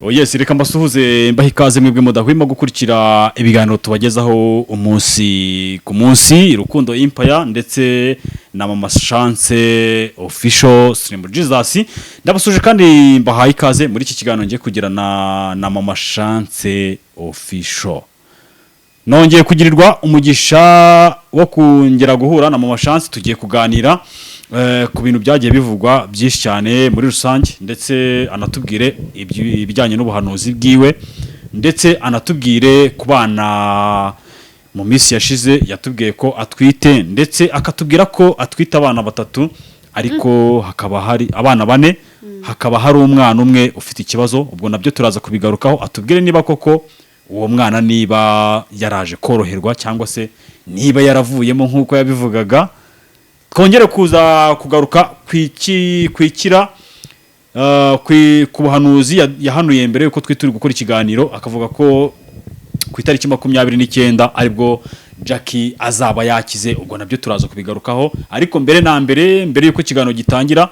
Yes, reka mbasuhuze mbaha ikaze mwebwe mudahwema gukurikira ibiganiro tubagezaho umunsi ku munsi Rukundo Empire ndetse na Mama Chance Official Slim Jesus. Ndabasuje kandi mbaha ikaze muri iki kiganiro ngiye kugira na Mama Chance Official. Nongeye kugirirwa umugisha wo kongera guhura na Mama Chance, tugiye kuganira ku bintu byagiye bivugwa byinshi cyane muri rusange, ndetse anatubwire ibijyanye n'ubuhanuzi bwiwe, ndetse anatubwire ku bana mu minsi yashize yatubwiye ko atwite, ndetse akatubwira ko atwite abana batatu ariko hakaba hari abana bane, hakaba hari umwana umwe ufite ikibazo. Ubwo nabyo turaza kubigarukaho, atubwire niba koko uwo mwana niba yaraje koroherwa cyangwa se niba yaravuyemo nk'uko yabivugaga. Twongere kuza kugaruka kwikira ku buhanuzi yahanuye mbere yuko twituri gukora ikiganiro, akavuga ko ku itariki 29 aribwo Jackie azaba yakize. Ubwo nabyo turaza kubigarukaho, ariko mbere yuko ikiganiro gitangira,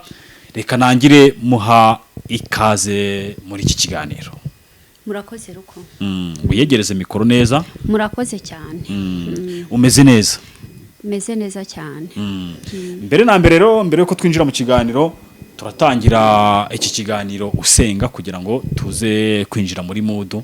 reka nangire muha ikaze muri iki kiganiro. Murakoze ruko. Wiyegereze mikoro neza. Murakoze cyane. Umeze neza? Meze neza cyane. Mbere yuko twinjira mu kiganiro, turatangira iki kiganiro usenga kugira ngo tuze kwinjira muri mood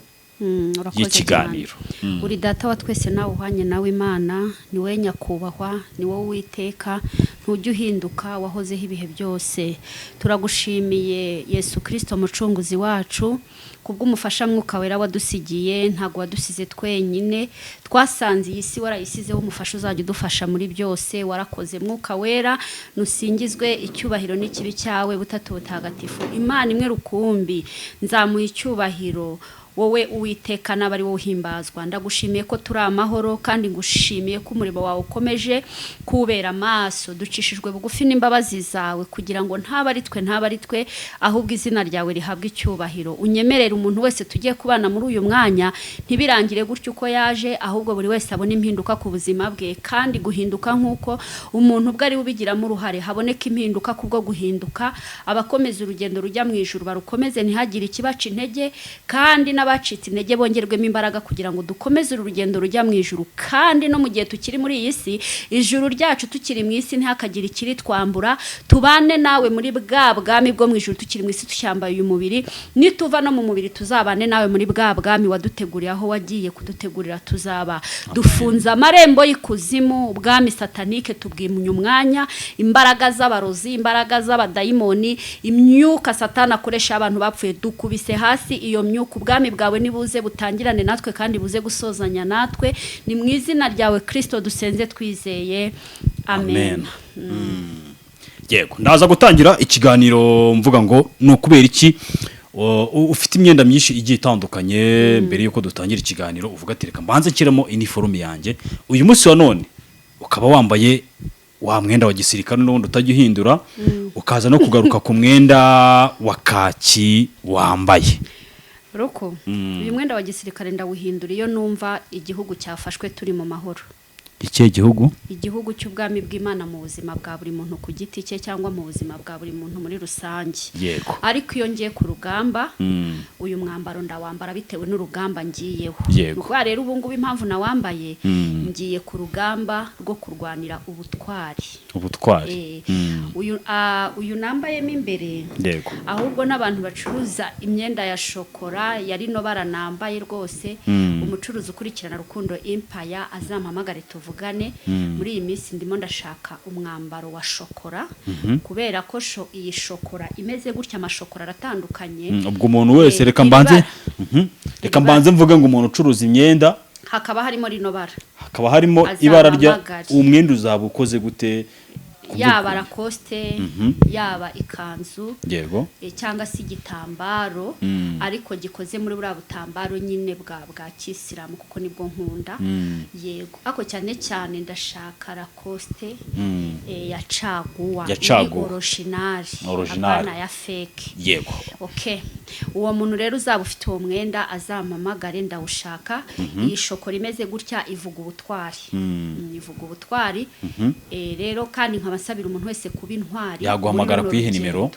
y'ikiganiro. Uri data wa twese nawe uhanye nawe Imana, ni we nyakubahwa, ni wowe Uwiteka, ntujye uhinduka, wahozeho ibihe byose. Turagushimiye Yesu Kristo mucunguzi wacu, kubw'umufasha mwuka wera wadusigiye. Ntago wadusize twenyine, twasanze iyi si warayisizeho umufasha uzajya udufasha muri byose. Warakoze mwuka wera, nusingizwe, icyubahiro n'ikibi cyawe butatu butagatifu. Imana imwe rukumbi, nzamuye icyubahiro wowe Uwiteka, n'abari wowe uhimbazwa. Ndagushimiye ko turi amahoro, kandi ngushimiye ko umurimo wawe ukomeje kubera amaso. Ducishijwe bugufi n'imbabazi zawe kugira ngo ntaba ari twe ahubwo izina ryawe rihabwe icyubahiro. Unyemerere umuntu wese tugiye kubana muri uyu mwanya ntibirangire gutyo uko yaje, ahubwo buri wese abone impinduka ku buzima bwe, kandi guhinduka nk'uko umuntu ubwo ari ubigiramo uruhare, haboneka impinduka kubwo guhinduka. Abakomeza urugendo rujya mu ijuru barukomeze, ntihagire ikibaca intege, kandi n'abacitse intege bongerwemo imbaraga kugira ngo dukomeze urugendo rujya mu ijuru. Kandi no mu gihe tukiri muri iyi si, ijuru ryacu tukiri mu isi ntihakagire ikiri twambura. Tubane nawe muri bwa bwami bwo mu ijuru tukiri mu isi tucyambaye uyu mubiri, nituva no mu mubiri tuzabane nawe muri bwa bwami waduteguriye, aho wagiye kudutegurira tuzaba. Dufunze amarembo y'ikuzimu, ubwami satanike tubwimye umwanya, imbaraga z'abarozi, imbaraga z'abadayimoni, imyuka satana akoresha abantu bapfuye, dukubise hasi iyo myuka. Ubwami bwawe nibuze butangirane natwe, kandi buze gusozanya natwe. Ni mu izina ryawe Kristo dusenze twizeye, amen. Yego, ndaza gutangira ikiganiro mvuga ngo ni ukubera iki ufite imyenda myinshi igiye itandukanye. Mbere yuko dutangira ikiganiro uvuga ati reka mbanze nshyiremo uniforme yanjye. Uyu munsi wa none ukaba wambaye wa mwenda wa gisirikare n'ubundi utajya uhindura, ukaza no kugaruka ku mwenda wa kaki wambaye. Ruko, uyu mwenda wa gisirikare ndawuhindura iyo numva igihugu cyafashwe turi mu mahoro. Ikihe gihugu? Igihugu cy'ubwami bw'Imana mu buzima bwa buri muntu ku giti cye, cyangwa mu buzima bwa buri muntu muri rusange. Yego. Ariko iyo ngiye ku rugamba, uyu mwambaro ndawambara bitewe n'urugamba ngiyeho. Yego. Nuko rero ubu ngubu impamvu nawambaye, ngiye ku rugamba rwo kurwanira ubutwari. Ubutwari. Uyu nambayemo imbere. Yego. Ahubwo n'abantu bacuruza imyenda ya shokora yari no baranambaye rwose. Umucuruzi ukurikirana Rukundo Empire azampamagare tuvugane. Muri iyi minsi ndimo ndashaka umwambaro wa shokora, kubera ko iyi shokora imeze gutya. Amashokora aratandukanye. Ubwo umuntu wese reka mbanze mvuge ngo umuntu ucuruza imyenda hakaba harimo rino bara, hakaba harimo ibara rya umwenda uzaba ukoze gute? Yaba Lacoste, yaba ikanzu, yego, cyangwa se igitambaro, ariko gikoze muri buriya butambaro nyine bwa kisilamu, kuko nibwo nkunda. Yego, ako cyane ndashaka Lacoste ya caguwa, original, abana ya fake. Yego. Okay, uwo muntu rero uzaba ufite uwo mwenda azampamagare ndawushaka. Iyi shokora imeze gutya ivuga ubutwari. Ivuga ubutwari. Rero kandi nkaba nsabira umuntu wese kuba intwari. Yaguhamagara ku ihe nimero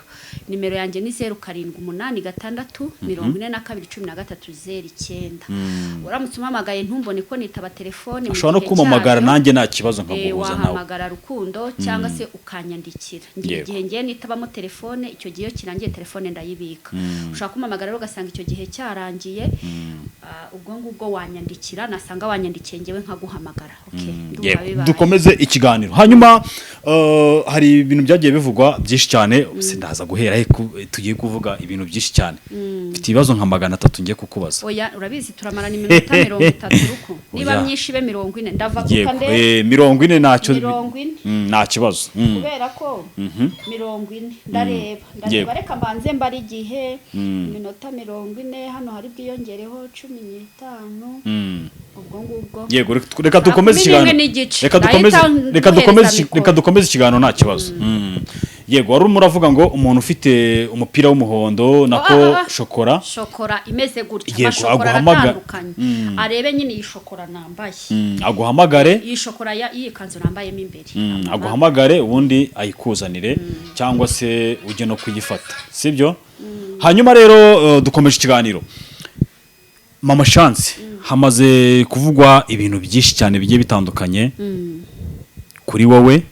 yanjye ni 0786421309. Uramutse umamagaye ntumbone ko nitaba telefone mu gihe ashobora no kumamagara nanjye nta kibazo nkaguhuza nawe. Wahamagara Rukundo cyangwa se ukanyandikira. Igihe ngiye nitabamo telefone icyo gihe kirangiye telefone ndayibika. Ushaka kumamagara rero ugasanga icyo gihe cyarangiye, ubwo ngubwo wanyandikira, nasanga wanyandikiye ngewe nkaguhamagara. Dukomeze ikiganiro. Hanyuma hari ibintu byagiye bivugwa byinshi cyane, sindaza guhera tugiye kuvuga ibintu byinshi cyane. Mfite ibibazo nka 300 ngiye kukubaza. Oya urabizi turamarana iminota 30 ruko. Niba myinshi be 40 ndava kukande 40 ntacyo nta kibazo. Kubera ko 40 ndareba reka mbanze mbari igihe iminota 40 hano hari bwiyongereho 15. Ubwo ngubwo yego reka dukomeze ikiganiro. Reka dukomeze ikiganiro nta kibazo. Yego wari muravuga ngo umuntu ufite umupira w'umuhondo nako shokora imeze gutya, shokora atandukanye, arebe nyine iyi shokora nambaye, aguhamagare iyi shokora iyi kanzu nambayemo imbere, aguhamagare ubundi ayikuzanire cyangwa se ujye no kuyifata, sibyo? Hanyuma rero dukomeje ikiganiro. Mama Chance, hamaze kuvugwa ibintu byinshi cyane bigiye bitandukanye kuri wowe,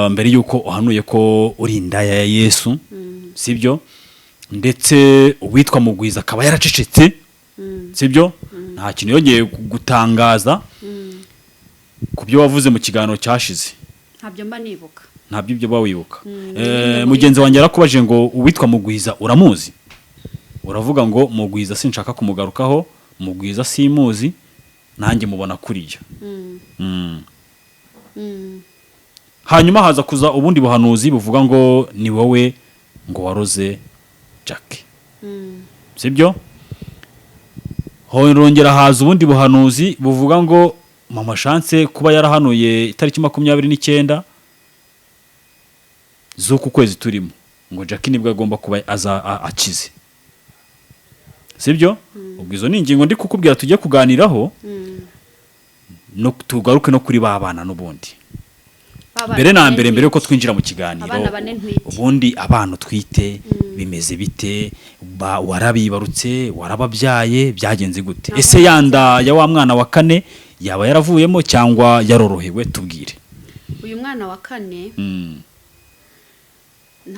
mbere yuko uhanuye ko uri indaya ya Yesu, sibyo? Ndetse uwitwa Mugwiza akaba yaracecetse, sibyo? Nta kintu yongeye gutangaza ku byo wavuze mu kiganiro cyashize. Ntabyo mba nibuka. Ntabyo ibyo bawibuka. Mugenzi wanjye yarakubaje ngo uwitwa Mugwiza uramuzi? Uravuga ngo Mugwiza sinshaka kumugarukaho, Mugwiza simuzi, nanjye mubona kuriya. Hanyuma haza kuza ubundi buhanuzi buvuga ngo ni wowe ngo waroze Jack. Sibyo? Hongera haza ubundi buhanuzi buvuga ngo Mama Chance kuba yarahanuye itariki 29 z'uku kwezi turimo ngo Jack nibwo agomba kuba akize. Sibyo? Ubwo izo ni ingingo ndi kukubwira tujye kuganiraho, no tugaruke no kuri babana n'ubundi. Mbere na mbere yuko twinjira mu kiganiro, ubundi abana twite bimeze bite? Warabibarutse, warababyaye, byagenze gute? Ese yanda ya wa mwana wa 4 yaba yaravuyemo cyangwa yarorohewe? Tubwire. Uyu mwana wa 4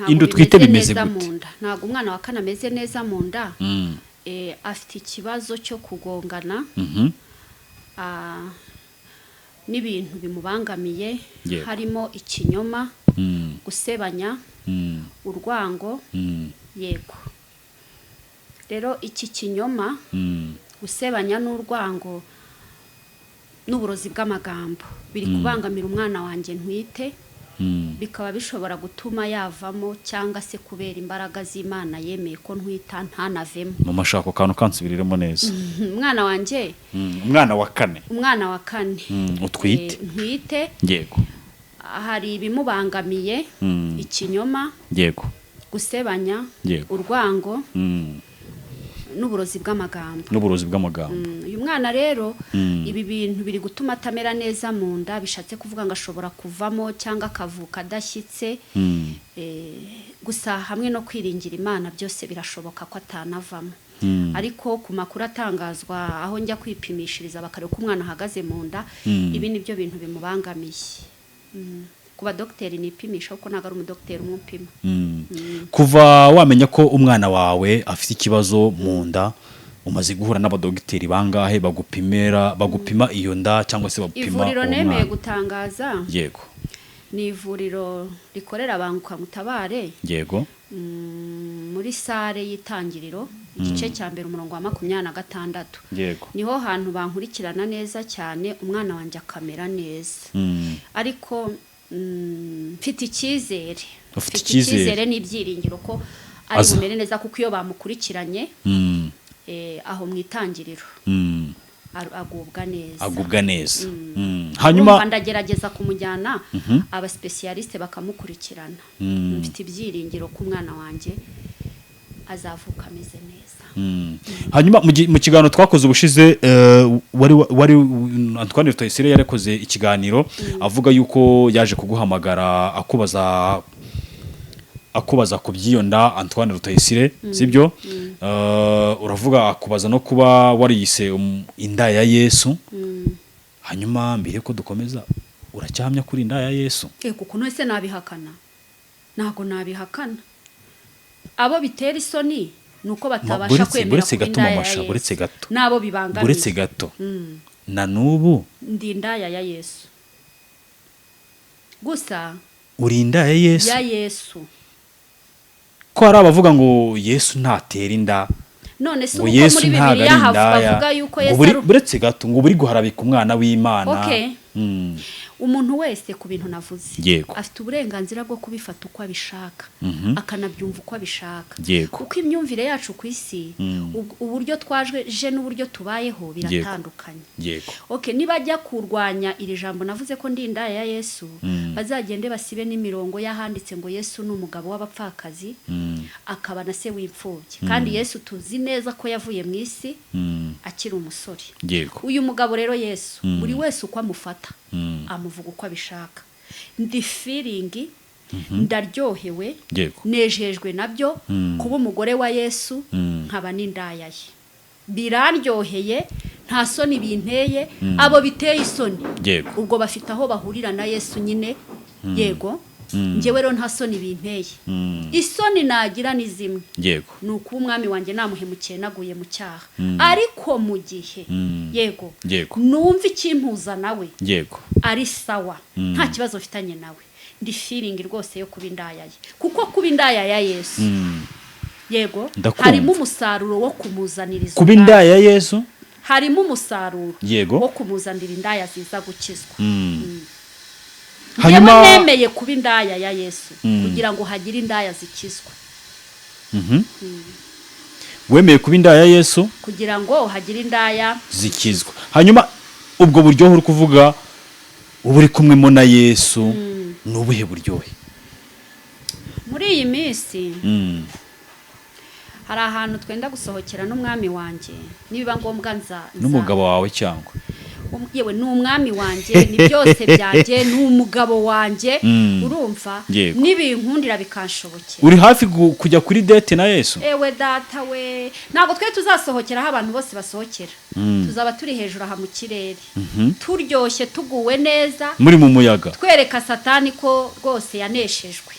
indu twite bimeze gute? Ntago umwana wa 4 ameze neza mu nda. Afite ikibazo cyo kugongana n'ibintu bimubangamiye, harimo ikinyoma, gusebanya, urwango. Yego rero iki kinyoma, gusebanya n'urwango n'uburozi bw'amagambo biri kubangamira umwana wanjye ntwite, bikaba bishobora gutuma yavamo cyangwa se kubera imbaraga z'Imana yemeye ko ntwita ntanavemo. Mu mashako kantu kansubiriremo neza. Umwana wanjye umwana wa 4 utwite ntwite. Yego hari ibimubangamiye, ikinyoma, yego, gusebanya, urwango n'uburozi bw'amagambo. Uyu mwana rero ibi bintu biri gutuma atamera neza mu nda, bishatse kuvuga ngo ashobora kuvamo cyangwa akavuka adashyitse. Gusa hamwe no kwiringira Imana byose birashoboka ko atanavamo. Ariko ku makuru atangazwa aho njya kwipimishiriza bakareba ko umwana ahagaze mu nda, ibi nibyo bintu bimubangamiye. Kuba docteur nipimisha uko naga ari umudocteur umupima. Kuva wamenya ko umwana wawe afite ikibazo mu nda, umaze guhura n'abadogiteri bangahe bagupima iyo nda cyangwa se bagupima umwana? Ivuriro nemeye gutangaza, yego, ni ivuriro rikorera abantu kwa Mutabare, yego, muri sare y'itangiriro, igice cya mbere umurongo wa 26. Yego, niho hantu bankurikirana neza cyane, umwana wanjye akamera neza. Ariko mfite icyizere n'ibyiringiro ko ari bumere neza, kuko iyo bamukurikiranye aho mu itangiriro agubwa neza. Hanyuma ndagerageza kumujyana aba specialiste bakamukurikirana. Mfite ibyiringiro ko umwana wanjye azavuka ameze neza. hanyuma mu kiganiro twakoze ubushize wari Antoine Rutayisire yarakoze ikiganiro avuga yuko yaje kuguhamagara akubaza ku by'iyo nda Antoine Rutayisire sibyo uravuga akubaza no kuba wariyise inda ya Yesu hanyuma mbere ko dukomeza uracyamya kuri inda ya Yesu kuko none se nabihakana ntago nabihakana abo bitera isoni nuko batabasha kwemera ko inda ya Yesu buretse gato nabo bibangamiye buretse gato na nubu ndi inda ya Yesu gusa uri inda ya Yesu ya Yesu ko hari abavuga ngo Yesu ntatera inda none se uko muri Bibiliya havuga yuko Yesu buretse gato ngo buri guharabika umwana w'Imana umuntu wese ku bintu navuze Yego. afite uburenganzira bwo kubifata uko abishaka akanabyumva uko abishaka Yego. kuko imyumvire yacu ku isi uburyo twaje n'uburyo tubayeho biratandukanye Yego. nibajya kurwanya iri jambo navuze ko ndi inda ya Yesu bazagende basibe n'imirongo yahanditse ngo Yesu ni umugabo w'abapfakazi akaba na se w'imfubyi kandi Yesu tuzi neza ko yavuye mu isi akiri umusore Yego. uyu mugabo rero Yesu buri wese uko amufata amuvuga uko abishaka ndi feeling ndaryohewe nejejwe nabyo kuba umugore wa Yesu nkaba n'indaya ye biraryoheye nta soni binteye abo biteye isoni ubwo bafite aho bahurira na Yesu nyine yego njyewe rero nta soni binteye isoni nagira ni zimwe ni uko umwami wanjye namuhemukiye naguye mu cyaha ariko mu gihe yego numva ikimpuza nawe ari sawa nta kibazo mfitanye nawe ndi feeling rwose yo kuba indaya ye kuko kuba indaya ya Yesu yego harimo umusaruro wo kumuzaniriza kuba indaya ya Yesu harimo umusaruro Yego. wo kumuzanira indaya ziza gukizwa hanyuma nemeye kuba indaya ya Yesu kugira ngo hagire indaya zikizwa wemeye kuba indaya ya Yesu kugira ngo hagire indaya zikizwa hanyuma ubwo buryohe uri kuvuga ubu uri kumwemo na Yesu nubuhe buryohe muri iyi minsi hari ahantu twenda gusohokera n'umwami wanjye nibiba ngombwa nza n'umugabo wawe cyangwa yewe ni umwami wanjye ni byose byanjye ni umugabo wanjye urumva n'ibinkundira bikanshobokera uri hafi kujya kuri date na Yesu ewe data we ntabwo twe tuzasohokera aho abantu bose basohokera tuzaba turi hejuru aha mu kirere turyoshye tuguwe neza muri mu muyaga twereka satani ko rwose yaneshejwe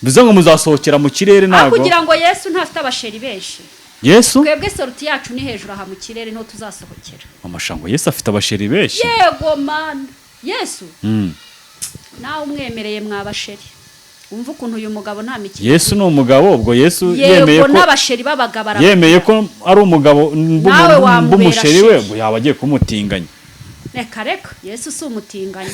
bize ngo muzasohokera mu kirere ntabwo kugira ngo Yesu ntafite abasheri benshi Yesu twebwe sorti yacu ni hejuru aha mu kirere no tuzasohokera amashango Yesu afite abasheri benshi yego man Yesu nawe umwemereye mwabasheri umva ukuntu uyu mugabo nta mikino Yesu ni umugabo ubwo Yesu yemeye ko n'abasheri babagabara yemeye ko ari umugabo b'umusheri we ngo yaba agiye kumutinganya reka Yesu si umutinganyi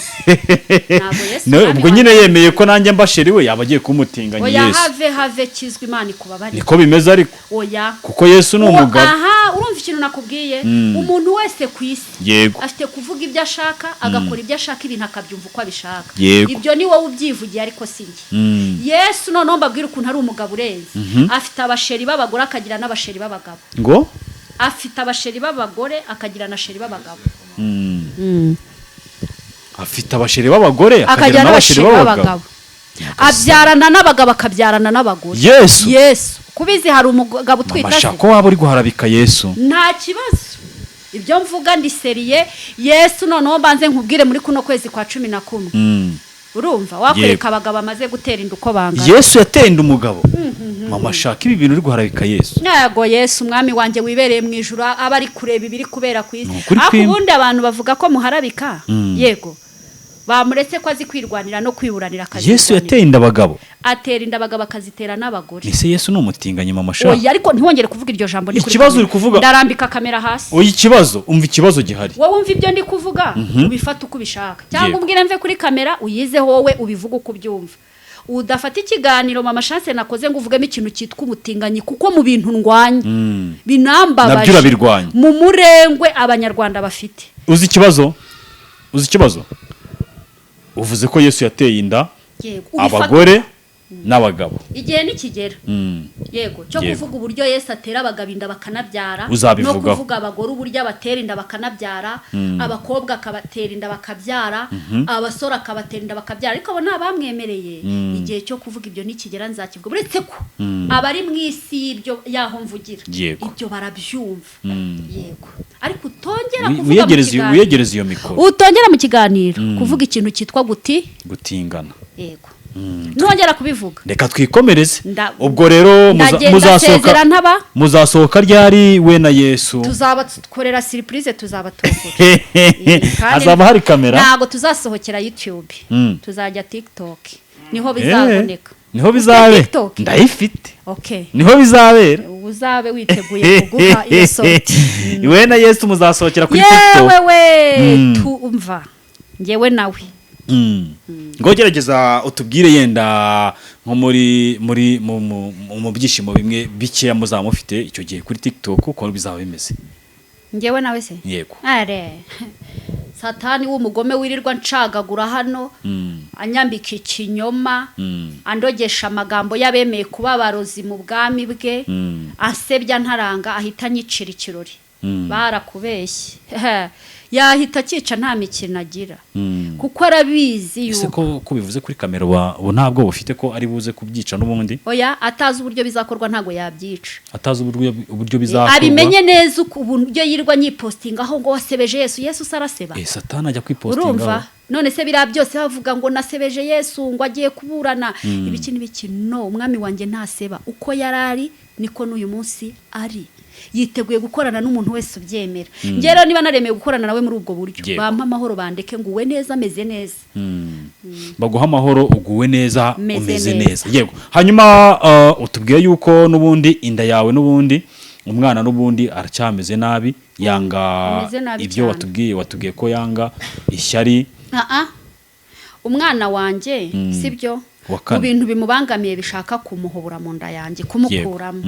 ubwo nyine yemeye ko nanjye mbasheri we yaba agiye kumutinganya Yesu oya have kizwa Imana ikubabarira niko bimeze ariko oya kuko Yesu ni umugabo urumva ikintu nakubwiye umuntu wese ku isi afite kuvuga ibyo ashaka agakora ibyo ashaka ibintu akabyumva uko abishaka ibyo ni wowe ubyivugiye ariko si njye Yesu noneho mbabwira ukuntu ari umugabo urenze afite abasheri b'abagore akagira n'abasheri b'abagabo ngo afite abasheri b'abagore akagira na sheri b'abagabo afite abasheri b'abagore akagira n'abasheri b'abagabo abyarana n'abagabo akabyarana n'abagore Yesu kubizi hari umugabo utwita se ko waba uri guharabika Yesu nta kibazo ibyo mvuga ndi seriye Yesu noneho mbanze nkubwire muri kuno kwezi kwa 11 urumva wakwereka abagabo amaze gutera inda uko bangana Yesu yateye inda umugabo mama shaka ibi bintu uri guharabika Yesu yego Yesu umwami wanjye wibereye mu ijuru aba ari kureba ibiri kubera ku isi aho ubundi abantu bavuga ko muharabika yego bamuretse ko azi kwirwanira no kwiburanira akazi Yesu yateye inda abagabo atera inda abagabo akazitera n'abagore ese Yesu ni umutinganyi mama shaka oya ariko ntiwongere kuvuga iryo jambo ndi kuri ikibazo uri kuvuga ndarambika kamera hasi oya ikibazo umva ikibazo gihari wowe umva ibyo ndi kuvuga ubifata uko ubishaka cyangwa umbwire mve kuri kamera uyizeho wowe ubivuga uko ubyumva udafata ikiganiro mama chance nakoze ngo uvugemo ikintu cyitwa umutinganyi kuko mu bintu ndwanya binambabaje mu murengwe abanyarwanda bafite uzi ikibazo uvuze ko Yesu yateye inda abagore n'abagabo igihe nikigera yego cyo Yego. kuvuga uburyo Yesu atera abagabo inda bakanabyara Uzabivugaho. no kuvuga abagore uburyo abatera inda bakanabyara abakobwa akabatera inda bakabyara abasore akabatera inda bakabyara ariko abo nabamwemereye igihe cyo kuvuga ibyo nikigera nzakivuga uretse ko abari mu isi y'ibyo yaho mvugira Yego. ibyo barabyumva yego ariko utongera kuvuga mu kiganiro wiyegereza iyo mikoro utongera mu kiganiro kuvuga ikintu cyitwa gutingana yego ntongera kubivuga reka twikomereze Nda- ubwo rero ndasezera ntaba muzasohoka ryari we na Yesu tuzabakorera surprise tuzabatungura hazaba hari kamera ntabwo tuzasohokera YouTube tuzajya TikTok niho bizaboneka niho bizabe TikTok? ndayifite okay niho bizabera uzabe witeguye kuguha iyo soti we na Yesu muzasohokera kuri TikTok yewe tumva ngewe nawe ngo gerageza utubwire yenda nko mu byishimo bimwe bikeya muzaba mufite icyo gihe kuri TikTok uko bizaba bimeze ngewe nawe se yego are satani w'umugome wirirwa ncagagura hano anyambika ikinyoma andogesha amagambo y'abemeye kuba abarozi mu bwami bwe asebya ntaranga ahita anyicira ikirori barakubeshye yahita akica nta mikino agira kuko arabizi ese yuko ko bivuze kuri kamera ubu ntabwo bufite ko ari buze kubyica n'ubundi oya atazi uburyo bizakorwa ntago yabyica atazi uburyo bizakorwa abimenye neza uburyo yirirwa nyipostingaho ngo wasebeje Yesu saraseba Satani ajya kwipostingaho urumva none se biriya byose bavuga ngo nasebeje Yesu ngo agiye kuburana ibiki n'ibiki no umwami wanjye ntaseba uko yarari niko n'uyu munsi ari yiteguye gukorana n'umuntu wese ubyemera ngero niba naremeye gukorana nawe muri ubwo buryo bampa amahoro bandeke ngo uwe neza ameze neza baguha amahoro uguwe neza umeze neza yego hanyuma utubwiye yuko n'ubundi inda yawe n'ubundi umwana n'ubundi aracyameze nabi yanga ibyo watubwiye ko yanga ishyari umwana wanjye sibyo mu bintu bimubangamiye bishaka kumuhobora mu nda yanjye kumukuramo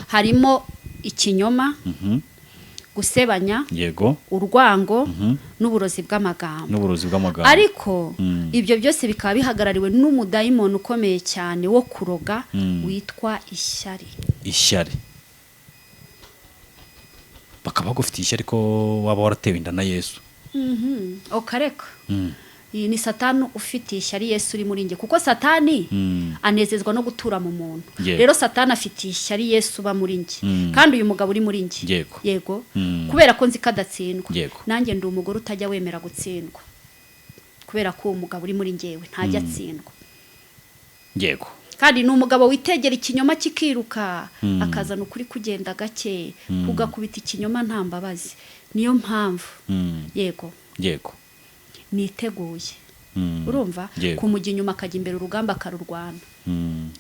harimo ikinyoma gusebanya yego urwango n'uburozi bw'amagambo ariko ibyo byose bikaba bihagarariwe n'umudayimoni ukomeye cyane wo kuroga witwa ishyari bakaba bagufitiye ishyari ko waba waratewe inda na Yesu okareka iyi ni satani ufitiye ishyari Yesu uri muri nge kuko satani anezezwa no gutura mu muntu rero satani afitiye ishyari Yesu uba muri nge kandi uyu mugabo uri muri nge yego kubera ko nzi ko adatsindwa nanjye ndi umugore utajya wemera gutsindwa kubera ko uwo mugabo uri muri ngewe ntajya atsindwa yego kandi ni umugabo witegera ikinyoma kikiruka akazana ukuri kugenda gake ugakubita ikinyoma nta mbabazi niyo mpamvu yego niteguye urumva kumujya inyuma akajya imbere urugamba akarurwana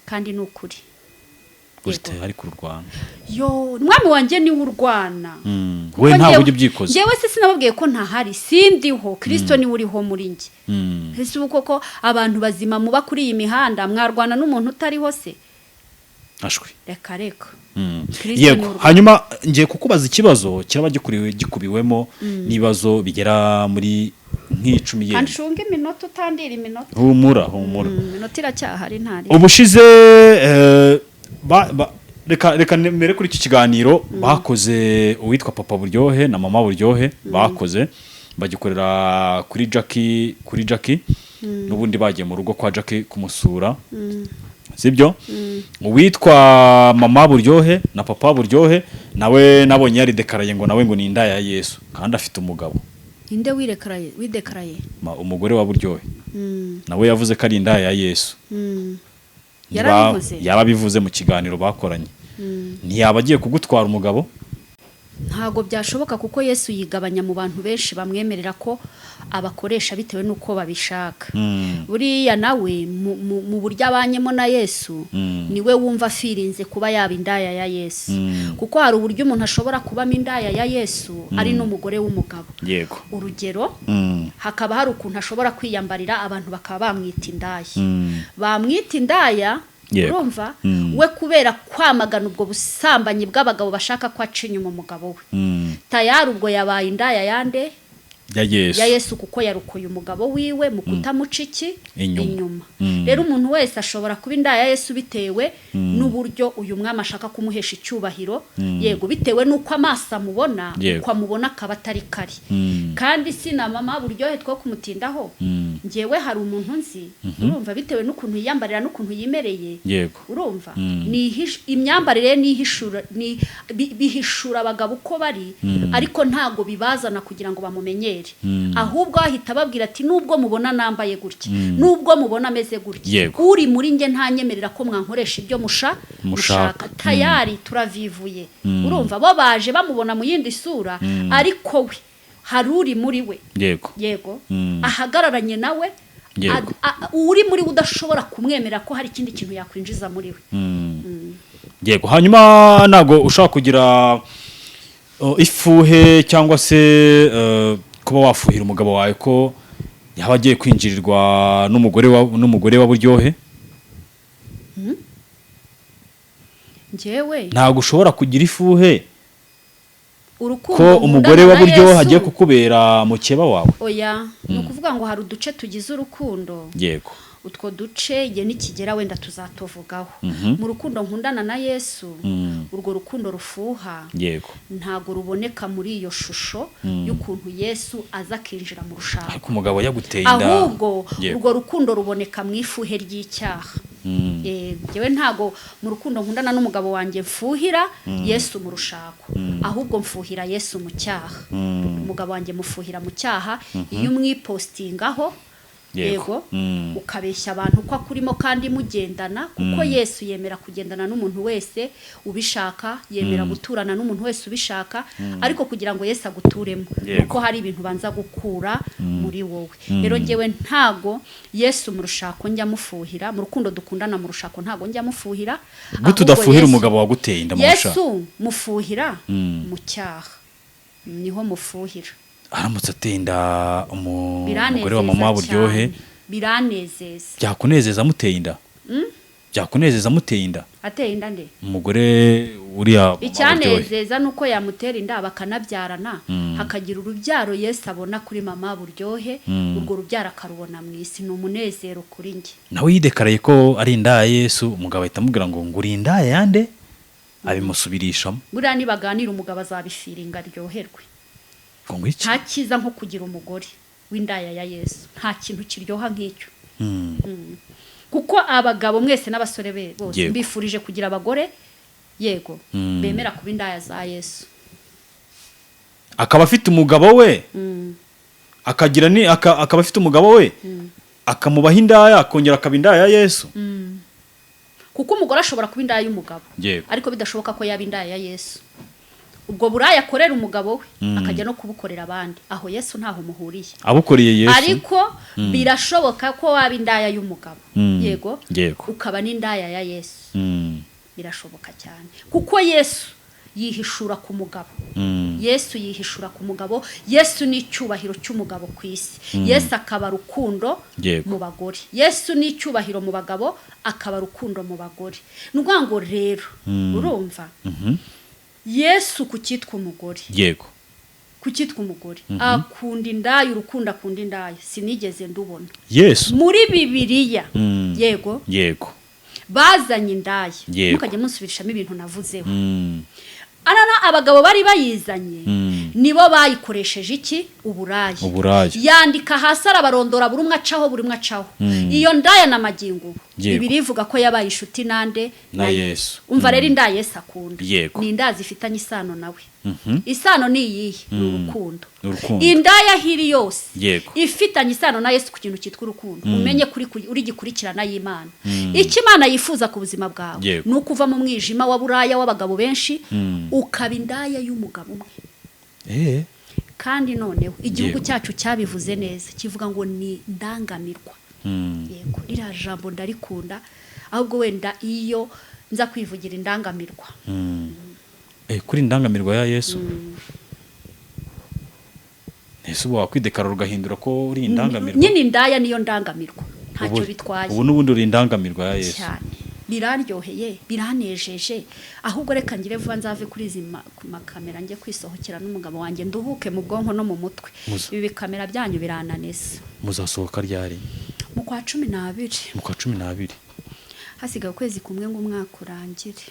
kandi ni ukuri ufite ari kurwana yo mwami wanjye ni urwana we ntabwo ujya ubyikoze njyewe se sinababwiye ko ntahari sindiho Kristo ni uriho muri njye ese uko ko abantu bazima muba kuri iyi mihanda mwarwana n'umuntu utariho se ashwi reka yego hanyuma ngiye kukubaza ikibazo kiraba gikubiwemo n'ibibazo bigera muri nk'icumi yenda kandi shunga iminota utandira iminota humura iminota iracyahari ntari ubushize reka mbere kuri iki kiganiro bakoze uwitwa papa Buryohe na mama Buryohe bakoze bagikorera kuri Jackie n'ubundi bagiye mu rugo kwa Jackie kumusura sibyo uwitwa mama Buryohe na papa Buryohe nawe nabonye yari dekaraye ngo nawe ngo ni inda ya Yesu kandi afite umugabo inde widekaraye umugore wa Buryohe nawe yavuze ko ari inda ya Yesu yarabivuze mu kiganiro bakoranye ntiyaba agiye kugutwara umugabo ntago byashoboka kuko Yesu yigabanya mu bantu benshi bamwemerera ko abakoresha bitewe nuko babishaka buriya nawe mu buryo abanyemo na Yesu niwe wumva afirinze kuba yaba indaya ya Yesu kuko hari uburyo umuntu ashobora kubamo indaya ya Yesu ari n'umugore w'umugabo yego urugero hakaba hari ukuntu ashobora kwiyambarira abantu bakaba bamwita indaya bamwita indaya urumva we kubera kwamagana ubwo busambanyi bw'abagabo bashaka ko aca inyuma umugabo we tayari ubwo yabaye indaya yande ya Yesu kuko yarukuye umugabo wiwe mu kutamuca iki inyuma. Rero umuntu wese ashobora kuba indaya ya Yesu bitewe n'uburyo uyu mwami ashaka kumuhesha icyubahiro, yego bitewe n'uko amaso amubona, uko amubona akaba atari kari. Kandi sina mama buryohe two kumutindaho, ngewe hari umuntu nzi, urumva bitewe n'ukuntu yiyambarira n'ukuntu yimereye, urumva ni imyambarire bihishura abagabo uko bari, ariko ntago bibazana kugira ngo bamumenyere, ahubwo ahita babwira ati nubwo mubona nambaye gutya, nubwo mubona ameze gutya, uri muri nge ntanyemerera ko mwankoresha ibyo mushaka, tayari turavivuye. Urumva bo baje bamubona mu yindi sura, ariko we hari uri muri we, yego ahagararanye nawe, uri muri we udashobora kumwemera ko hari ikindi kintu yakwinjiza muri we. Yego, hanyuma nago ushaka kugira ifuhe cyangwa se kuba wafuhira umugabo wawe ko yaba agiye kwinjirirwa n'umugore wa buryohe, njyewe ntabwo ushobora kugira ifuhe urukundo ko umugore wa buryohe agiye kukubera mukeba wawe. Oya, ni ukuvuga ngo hari uduce tugize urukundo. Yego, utwo duce igihe nikigera wenda tuzatuvugaho. Mu rukundo nkundana na Yesu, urwo rukundo rufuha, yego, ntago ruboneka muri iyo shusho y'ukuntu Yesu aza akinjira mu rushako, ariko umugabo yaguteye inda, ahubwo urwo rukundo ruboneka mu ifuhe ry'icyaha. Yewe ntago mu rukundo nkundana n'umugabo wanjye mfuhira Yesu mu rushako, ahubwo mfuhira Yesu mu cyaha. Umugabo wanjye mufuhira mu cyaha iyo umwipostingaho, yego, ukabeshya abantu ko akurimo kandi mugendana, kuko Yesu yemera kugendana n'umuntu wese ubishaka, yemera guturana n'umuntu wese ubishaka, ariko kugira ngo Yesu aguturemo kuko hari ibintu banza gukura muri wowe. Rero ngewe ntago Yesu mu rushako njya mufuhira, mu rukundo dukundana mu rushako ntago njya mufuhira. Gute udafuhira umugabo waguteye inda mu rushako? Yesu mufuhira mu cyaha, niho mufuhira. Aramutse atenda umugore wa mama buryohe, biranezeza. Byakunezeza amuteye inda? Byakunezeza amuteye inda? Ateye inda nde? Umugore uriya icyanezeza nuko yamutera inda bakanabyarana, hakagira urubyaro Yesu abona kuri mama buryohe, urwo rubyaro akarubona mu isi, ni umunezero kuri nge. Nawe yidekaraye ko ari inda ya Yesu, umugabo ahita amubwira ngo nguri inda yande, abimusubirishamo. Buriya nibaganira umugabo azabifiringa aryoherwe. Nta cyiza nko kugira umugore w'indaya ya Yesu, nta kintu kiryoha nk'icyo. Kuko abagabo mwese n'abasore be bose mbifurije kugira abagore, yego, bemera kuba indaya za Yesu. Akaba afite umugabo we, akaba afite umugabo we, akamubaha indaya, akongera akaba indaya ya Yesu. Kuko umugore ashobora kuba indaya y'umugabo, ariko bidashoboka ko yaba indaya ya Yesu. Ubwo buraya akorera umugabo we akajya no kubukorera abandi, aho Yesu ntaho muhuriye. Abukoreye Yesu, ariko birashoboka ko waba indaya y'umugabo, yego, ukaba n'indaya ya Yesu. Birashoboka cyane, kuko Yesu yihishura ku mugabo. Yesu yihishura ku mugabo. Yesu ni icyubahiro cy'umugabo ku isi. Yesu akaba rukundo mu bagore. Yesu ni icyubahiro mu bagabo, akaba rukundo mu bagore. N'ubwango rero urumva, Yesu kucyitwa umugore, yego, kucyitwa umugore, akunda indaya, urukundo akunda indaya sinigeze ndubona Yesu muri Bibiliya. Yego, yego, bazanye indaya, mukajya musubirishamo ibintu navuzeho. Abagabo bari bayizanye, nibo bayikoresheje iki? Uburaya. Yandika hasi arabarondora buri umwe acaho. Iyo ndaya na magingo Bibiliya ivuga ko yabaye inshuti nande na Yesu. Umva rero indaya Yesu akunda ni indaya zifitanye isano nawe. Isano ni iyihe? Urukundo. Indaya hiri yose ifitanye isano na Yesu ku kintu cyitwa urukundo, umenye kuri uri gikurikirana y'Imana. Icyo Imana yifuza ku buzima bwawe ni ukuva mu mwijima wa buraya w'abagabo benshi ukaba indaya y'umugabo umwe. Kandi noneho igihugu cyacu cyabivuze neza, kivuga ngo ni ndangamirwa. Yego, rira jambo ndarikunda, ahubwo wenda iyo nza kwivugira indangamirwa. Kuri indangamirwa ya Yesu, Yesu wakwidekarura ugahindura ko uri indangamirwa. Nyine indaya niyo ndangamirwa, ntacyo bitwaye. Ubu n'ubundi uri indangamirwa ya Yesu cyane. biraryoheye biranejeje ahubwo reka ngire vuba nzave kuri izi makamera njye kwisohokera n'umugabo wanjye nduhuke mu bwonko no mu mutwe. Ibi bikamera byanyu birananiza. Muzasohoka ryari? Mu kwa 12. Mu kwa 12. Hasigaye ukwezi kumwe ngo umwaka urangire.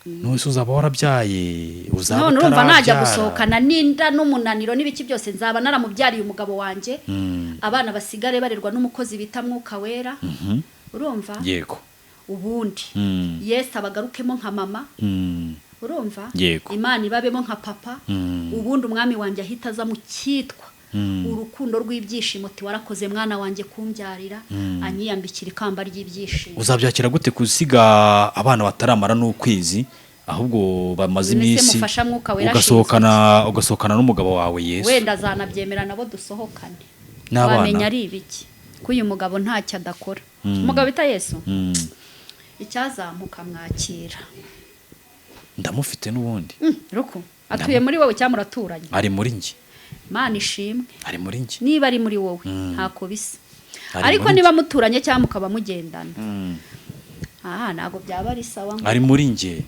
Nose uzaba warabyaye, uzaba none urumva najya gusohokana n'inda n'umunaniro n'ibiki byose nzaba naramubyariye umugabo wanjye. Abana basigare barerwa n'umukozi bita Mwuka Wera. Urumva? Yego. Ubundi Yesu abagarukemo nka mama. Urumva? Yego. Imana ibabemo nka papa. Ubundi umwami wanjye ahita aza mu cyitwa urukundo rw'ibyishimo ti warakoze mwana wanjye kumbyarira anyiyambikira ikamba ry'ibyishimo. Uzabyakira gute kusiga abana bataramara n'ukwezi ahubwo bamaze iminsi ugasohokana n'umugabo wawe Yesu? Wenda azanabyemera nabo dusohokane. Wamenya ari ibiki ko uyu mugabo ntacyo adakora. Umugabo bita Yesu icyazamuka mwakira. Ndamufite n'ubundi. Ruko atuye muri wowe cyamuraturanye. Ari muri nge. Mana ishimwe. Ari muri nge. Niba ari muri wowe ntako bisa. Ariko niba muturanye cyangwa mukaba mugendana. Ntago byaba ari sawa. Ari muri nge.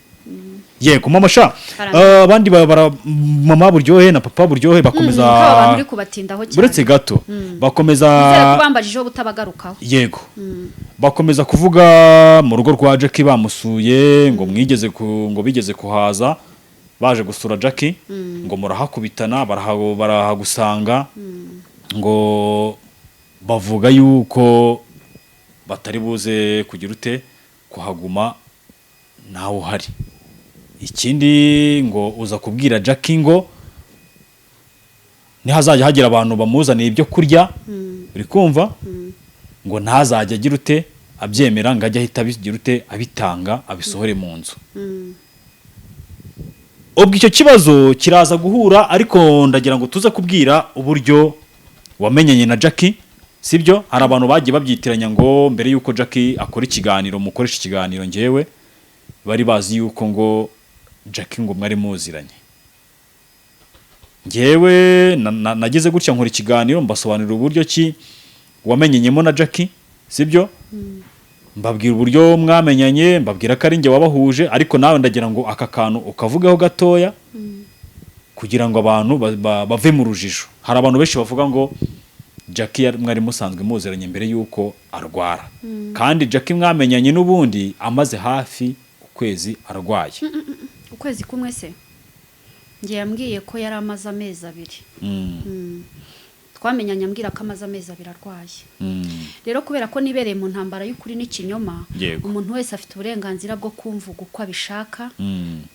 Yego mama sha. Abandi mama Buryohe na papa Buryohe bakomeza abantu uri kubatindaho cyane. Buretse gato bakomeza kubambajijeho butabagarukaho. Yego. Bakomeza kuvuga mu rugo rwa Jackie bamusuye ngo mwigeze ngo bigeze kuhaza baje gusura Jackie ngo murahakubitana barahagusanga ngo bavuga yuko batari buze kugira ute kuhaguma nawe uhari. Ikindi ngo uza kubwira Jackie ngo nihazajya hagira abantu bamuzaniye ibyo kurya uri kumva ngo ntazajya agira ute abyemera ngo ajye ahita abigira ute abitanga abisohore mu nzu. Ubwo icyo kibazo kiraza guhura ariko ndagira ngo tuze kubwira uburyo wamenyanye na Jackie, sibyo? Hari abantu bagiye babyitiranya ngo mbere yuko Jackie akora ikiganiro mukoresha ikiganiro ngewe bari bazi yuko ngo Jackie ngo mwari muziranye. Ngewe nageze gutya nkora ikiganiro mbasobanurira uburyo ki wamenyenyemo na Jackie, sibyo? Mbabwira uburyo mwamenyanye, mbabwira ko ari nge wabahuje, ariko nawe ndagira ngo aka kantu ukavugaho gatoya kugira ngo abantu bave mu rujijo. Hari abantu benshi bavuga ngo Jackie mwari musanzwe muziranye mbere yuko arwara, kandi Jackie mwamenyanye n'ubundi amaze hafi ukwezi arwaye. Ukwezi kumwe se ngiye yambwiye ko yari amaze amezi 2. Twamenyanye ambwira ko amaze amezi 2 arwaye. Rero kubera ko nibereye mu ntambara y'ukuri n'ikinyoma, umuntu wese afite uburenganzira bwo kumvuga uko abishaka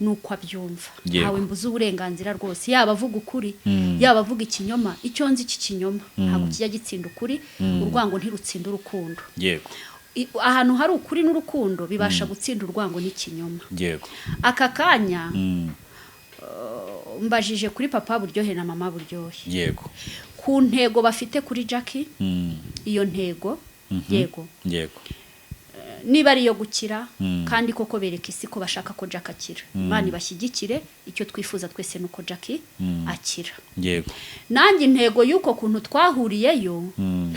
nuko abyumva. Ntawe mbuza uburenganzira rwose, yaba avuga ukuri yaba avuga ikinyoma. Icyo nzi iki kinyoma ntabwo kijya gitsinda ukuri, urwango ntirutsinda urukundo. Yego. Ahantu hari ukuri n'urukundo bibasha gutsinda urwango n'ikinyoma. Yego. Aka kanya mbajije kuri papa Buryohe na mama Buryohe. Yego. Ku ntego bafite kuri Jackie. Iyo ntego yego. Yego. Niba ari yo gukira kandi koko bereka isi ko bashaka ko Jackie akira. Imana ibashyigikire, icyo twifuza twese nuko Jackie akira. Yego. Nanjye intego yuko kuntu twahuriyeyo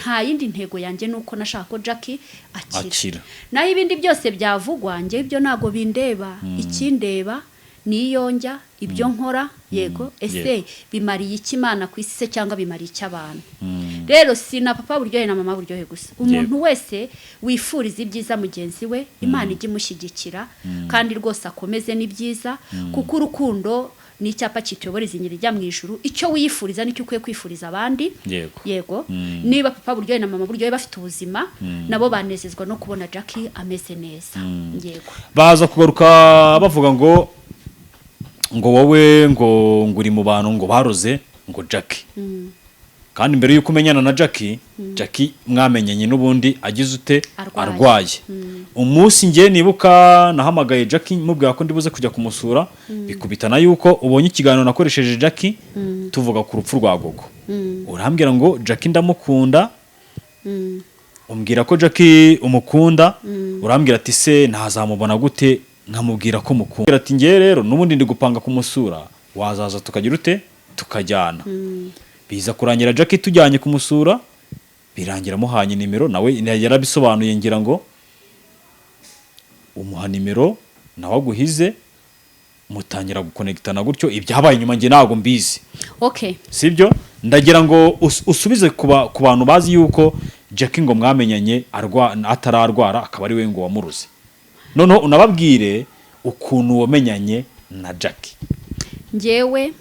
nta yindi ntego yanjye nuko nashaka ko Jackie akira. Naho ibindi byose byavugwa nge ibyo nago bindeba. Ikindeba niyo njya ibyo nkora yego ese bimariye ikimana ku isi se cyangwa bimariye icy'abantu. Rero sina papa Buryohe na mama Buryohe gusa, umuntu wese wifuriza ibyiza mugenzi we Imana ijye imushyigikira kandi rwose akomeze n'ibyiza, kuko urukundo ni icyapa kituyoboreza inzira ijya mu ijuru. Icyo wifuriza nicyo ukwiye kwifuriza abandi. Yego. Niba papa Buryohe na mama Buryohe bafite ubuzima nabo banezezwa no kubona Jackie ameze neza. Yego. Baza kugaruka bavuga ngo wowe ngo uri mu bantu ngo baroze ngo Jackie. Kandi mbere yuko umenyana na Jackie mwamenyanye n'ubundi agize ute arwaye. Umunsi ngiye nibuka nahamagaye Jackie mubwira ko ndibuze kujya kumusura, bikubitana yuko ubonye ikiganiro nakoresheje Jackie tuvuga ku rupfu rwa gogo. Urambwira ngo Jackie ndamukunda, umbwira ko Jackie umukunda, urambwira ati se ntazamubona gute, nkamubwira ko mukunda. Ati ngiye rero n'ubundi ndi gupanga kumusura, wazaza tukagira ute tukajyana. Biza kurangira Jackie tujyanye kumusura, birangira muhanye nimero nawe yarabisobanuye ngira ngo umuha nimero nawe aguhize mutangira gukonegitana gutyo ibyabaye nyuma njye ntabwo mbizi okay sibyo ndagira ngo usubize ku bantu bazi yuko Jackie ngo mwamenyanye atararwara akaba ari we ngo wamuruze noneho unababwire ukuntu wamenyanye na Jackie. Njyewe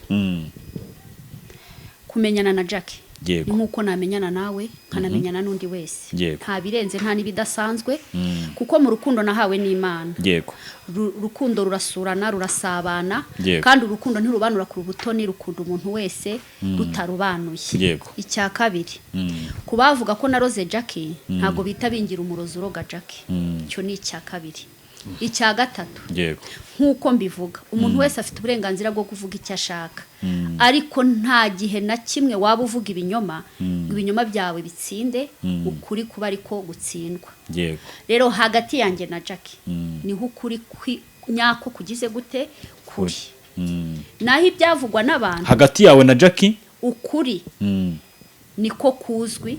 kumenyana na Jackie ni nkuko namenyana nawe nkanamenyana n'undi wese nta birenze nta nibidasanzwe kuko mu rukundo nahawe n'Imana rukundo rurasurana rurasabana kandi urukundo ntirubanura ku butoni rukundo umuntu wese rutarubanuye. Icya kabiri kubavuga ko naroze Jackie ntago bita bingira umurozi uroga Jackie cyo ni icya kabiri. Icya gatatu nkuko mbivuga umuntu wese afite uburenganzira bwo kuvuga icyo ashaka ariko nta gihe na kimwe waba uvuga ibinyoma ibinyoma byawe bitsinde ukuri kuba ariko gutsindwa. Rero hagati yanjye na Jackie niho ukuri nyako kugize gute kuri naho ibyavugwa n'abantu hagati yawe na Jackie ukuri niko kuzwi.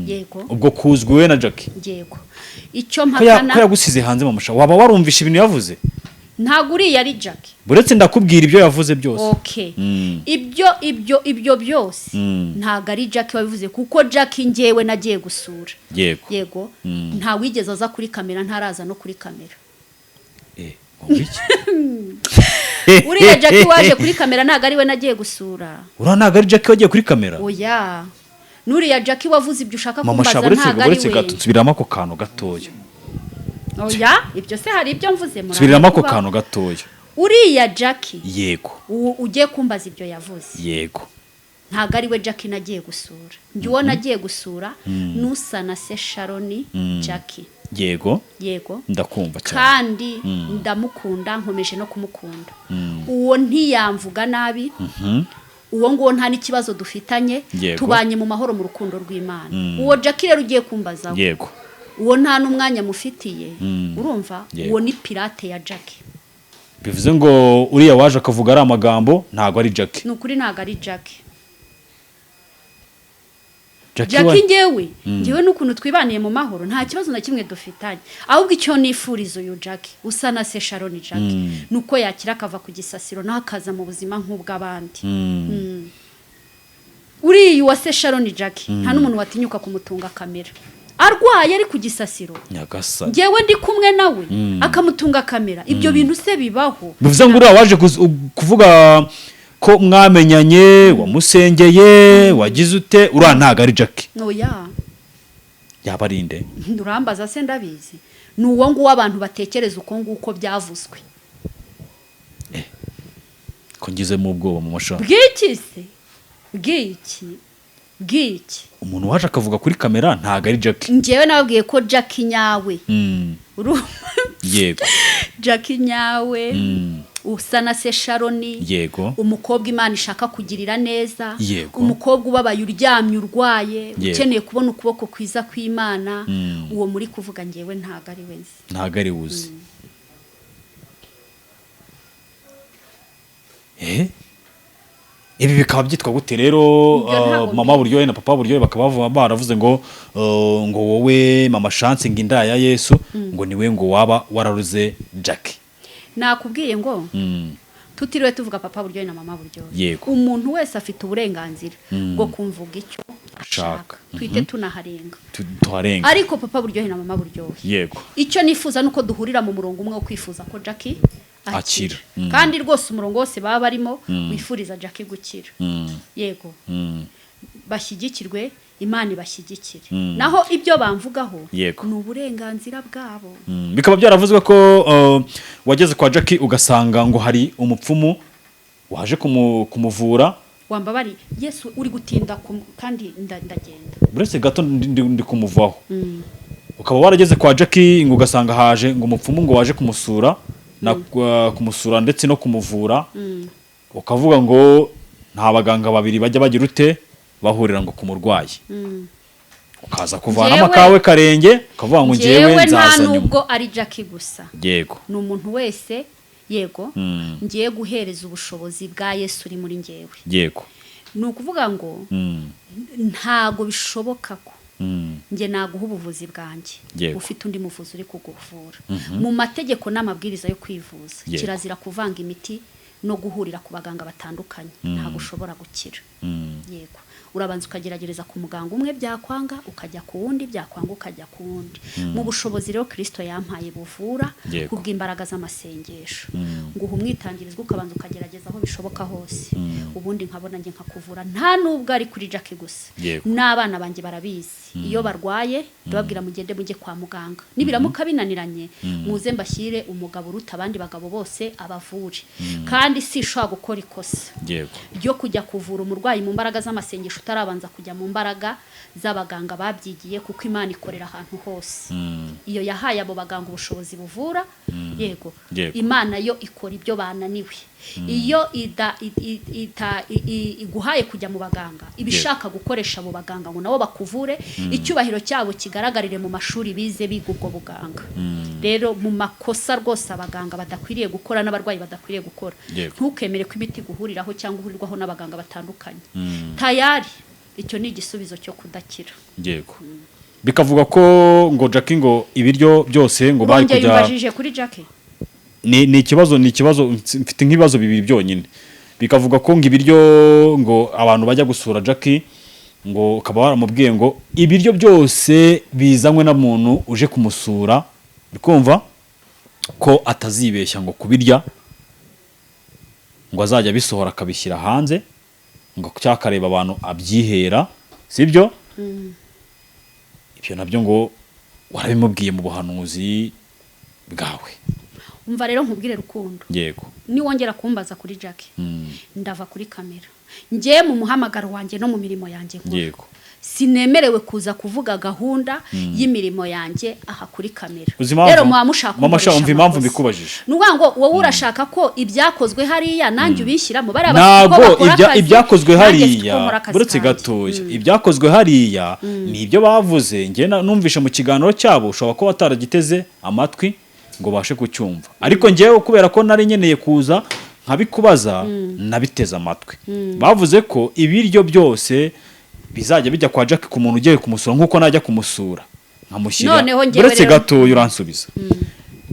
Yego ubwo kuzwi we na Jackie yego icyo mpakana ko yagusize hanze mamusha waba warumvisha ibintu yavuze ntago uri yari Jackie buretse ndakubwira ibyo yavuze byose. Okay ibyo byose ntago ari Jackie wabivuze kuko Jackie njyewe nagiye gusura. Yego nta wigeze aza kuri kamera ntaraza no kuri kamera. Uriya Jackie waje kuri kamera ntago ari we nagiye gusura. Ura ntago ari Jackie wagiye kuri kamera. Oya nuriya Jackie wavuze ibyo ushaka kumbaza ntago ari we. Tusubiramo ako kantu gatoya. Oya ibyo se hari ibyo mvuze muri. Subiramo ako kantu gatoya. Uriya Jackie yego ugiye kumbaza ibyo yavuze. Yego ntago ari we Jackie nagiye gusura. Njye uwo nagiye gusura nusa na se Sharon Jackie. Yego ndakumva cyane kandi ndamukunda nkomeje no kumukunda. Uwo ntiyamvuga nabi uwo ngo nta n'ikibazo dufitanye tubanye mu mahoro mu rukundo rw'Imana. Uwo Jackie rero ugiye kumbaza uwo nta n'umwanya mufitiye urumva uwo ni pirate ya Jackie. Bivuze ngo uriya waje akavuga ari amagambo ntago ari Jackie. Nukuri ntago ari Jackie. Jackie njyewe n'ukuntu twibaniye mu mahoro nta kibazo na kimwe dufitanye ahubwo icyo nifurizo yo Jackie usa na se Sharon Jackie nuko yakira akava ku gisasiro nakaza mu buzima nk'ubw'abandi. Uri wa se Sharon Jackie nta n'umuntu watinyuka kumutunga kamera arwaye ari ku gisasiro nyagasa njyewe ndi kumwe nawe akamutunga kamera ibyo bintu se bibaho. Bivuze ngo uriya waje kuvuga ko mwamenyanye wamusengeye wagize ute ura ntago ari Jackie. Oya yabarinde ndurambaza se ndabizi nuwo ngo abantu batekereza uko nguko byavuzwe. Ko ngize mu ubwoba mu mashaka bwiki umuntu waje akavuga kuri kamera ntago ari Jackie. Njyewe nababwiye ko Jackie nyawe yego Jackie nyawe usa na se Sharon yego umukobwa Imana ishaka kugirira neza umukobwa ubabaye uryamye urwaye ukeneye kubona ukuboko kwiza kw'Imana uwo muri kuvuga njyewe ntago ari wese ntago ari uzi. Ibi bikaba byitwa gute rero mama buryohe na papa buryohe bakaba baravuze ngo wowe mama Chance ngo inda ya Yesu ngo niwe ngo waba wararuze Jackie. Nakubwiye ngo tutiriwe tuvuga papa buryohe na mama buryohe umuntu wese afite uburenganzira bwo kumvuga icyo ashaka twite tunaharenga ariko papa buryohe na mama buryohe icyo nifuza nuko duhurira mu murongo umwe wo kwifuza ko Jackie akira kandi rwose umurongo wose baba barimo wifuriza Jackie gukira. Yego bashyigikirwe Imana ibashyigikire naho ibyo bamvugaho ni uburenganzira bwabo. Bikaba byaravuzwe ko wageze kwa Jackie ugasanga ngo hari umupfumu waje kumuvura wambabari Yesu uri gutinda kandi ndagenda buretse gato ndi kumuvaho ukaba warageze kwa Jackie ngo ugasanga haje ngo umupfumu ngo waje kumusura na kumusura ndetse no kumuvura ukavuga ngo nta baganga babiri bajya bagira ute bahurira ngo kumurwayi ukaza kuvanamo kawe karenge ukavuga ngo njyewe nta nubwo ari Jackie gusa yego ni umuntu wese yego ngiye guhereza ubushobozi bwa Yesu uri muri njyewe yego ni ukuvuga ngo ntago bishoboka ko njye naguha ubuvuzi bwanjye Yego. ufite undi muvuzi uri kuguvura mu mategeko n'amabwiriza yo kwivuza Yego. kirazira kuvanga imiti no guhurira ku baganga batandukanye ntabwo ushobora gukira yego urabanza ukageragereza ku muganga umwe byakwanga ukajya ku wundi byakwanga ukajya ku wundi mu bushobozi rero Kristo yampaye buvura Yego. kubw'imbaraga z'amasengesho nguha umwitangirizwa ukabanza ukagerageza aho bishoboka hose ubundi nkabona njye nkakuvura nta nubwo ari kuri Jackie gusa Yego. n'abana banjye barabizi iyo barwaye ndababwira mugende mujye kwa muganga nibiramuka binaniranye muze mbashyire umugabo uruta abandi bagabo bose abavure kandi si ishobora gukora ikosa Yego. ryo kujya kuvura umurwayi mu mbaraga z'amasengesho utarabanza kujya mu mbaraga z'abaganga babyigiye kuko Imana ikorera ahantu hose iyo yahaye abo baganga ubushobozi buvura yego Yego. Imana yo ikora ibyo bananiwe iyo iguhaye kujya mu baganga ibishaka gukoresha abo baganga ngo nabo bakuvure icyubahiro cyabo kigaragarire mu mashuri bize biga ubwo buganga rero mu makosa rwose abaganga badakwiriye gukora n'abarwayi badakwiriye gukora Yego. ntukemere ko imiti guhuriraho cyangwa uhurirwaho n'abaganga batandukanye tayari icyo ni igisubizo cyo kudakira Yego. Bikavuga ko ngo Jackie ngo ibiryo byose ngo bari urongeye kujya umbajije kuri Jackie ni ikibazo mfite nk'ibibazo bibiri byonyine bikavuga ko ngo ibiryo ngo abantu bajya gusura Jackie ngo ukaba waramubwiye ngo ibiryo byose bizanywe na muntu uje kumusura bikumva ko atazibeshya ngo kubirya ngo azajya bisohora akabishyira hanze ngo cyakareba abantu abyihera sibyo ibyo nabyo ngo warabimubwiye mu buhanuzi bwawe umva rero nkubwire Rukundo yego niwongera kumbaza kuri Jackie ndava kuri kamera njye mu muhamagaro wanjye no mu mirimo yanjye nkora yego sinemerewe kuza kuvuga gahunda y'imirimo yanjye aha kuri kamera Uzi impamvu? rero muba mushaka Mama sha, kunkoresha umva impamvu amakosa. mbikubajije. ni ukuvuga ngo wowe urashaka ko ibyakozwe hariya nanjye ubishyiramo bariya ntabwo bafite uko bakora akazi, ibyakozwe nanjye mfite uko hariya nkora akazi buretse kanjye. gatoya ibyakozwe hariya ni ibyo bavuze njye numvishe mu kiganiro cyabo ushobora kuba wataragiteze amatwi ngo bashe kucyumva ariko njyewe kubera ko nari nkeneye kuza nkabikubaza nabiteze amatwi bavuze ko ibiryo byose bizajya bijya kwa Jackie ku muntu ugiye kumusura nk'uko najya kumusura nkamushyira Noneho njyewe buretse rero- gatoya uransubiza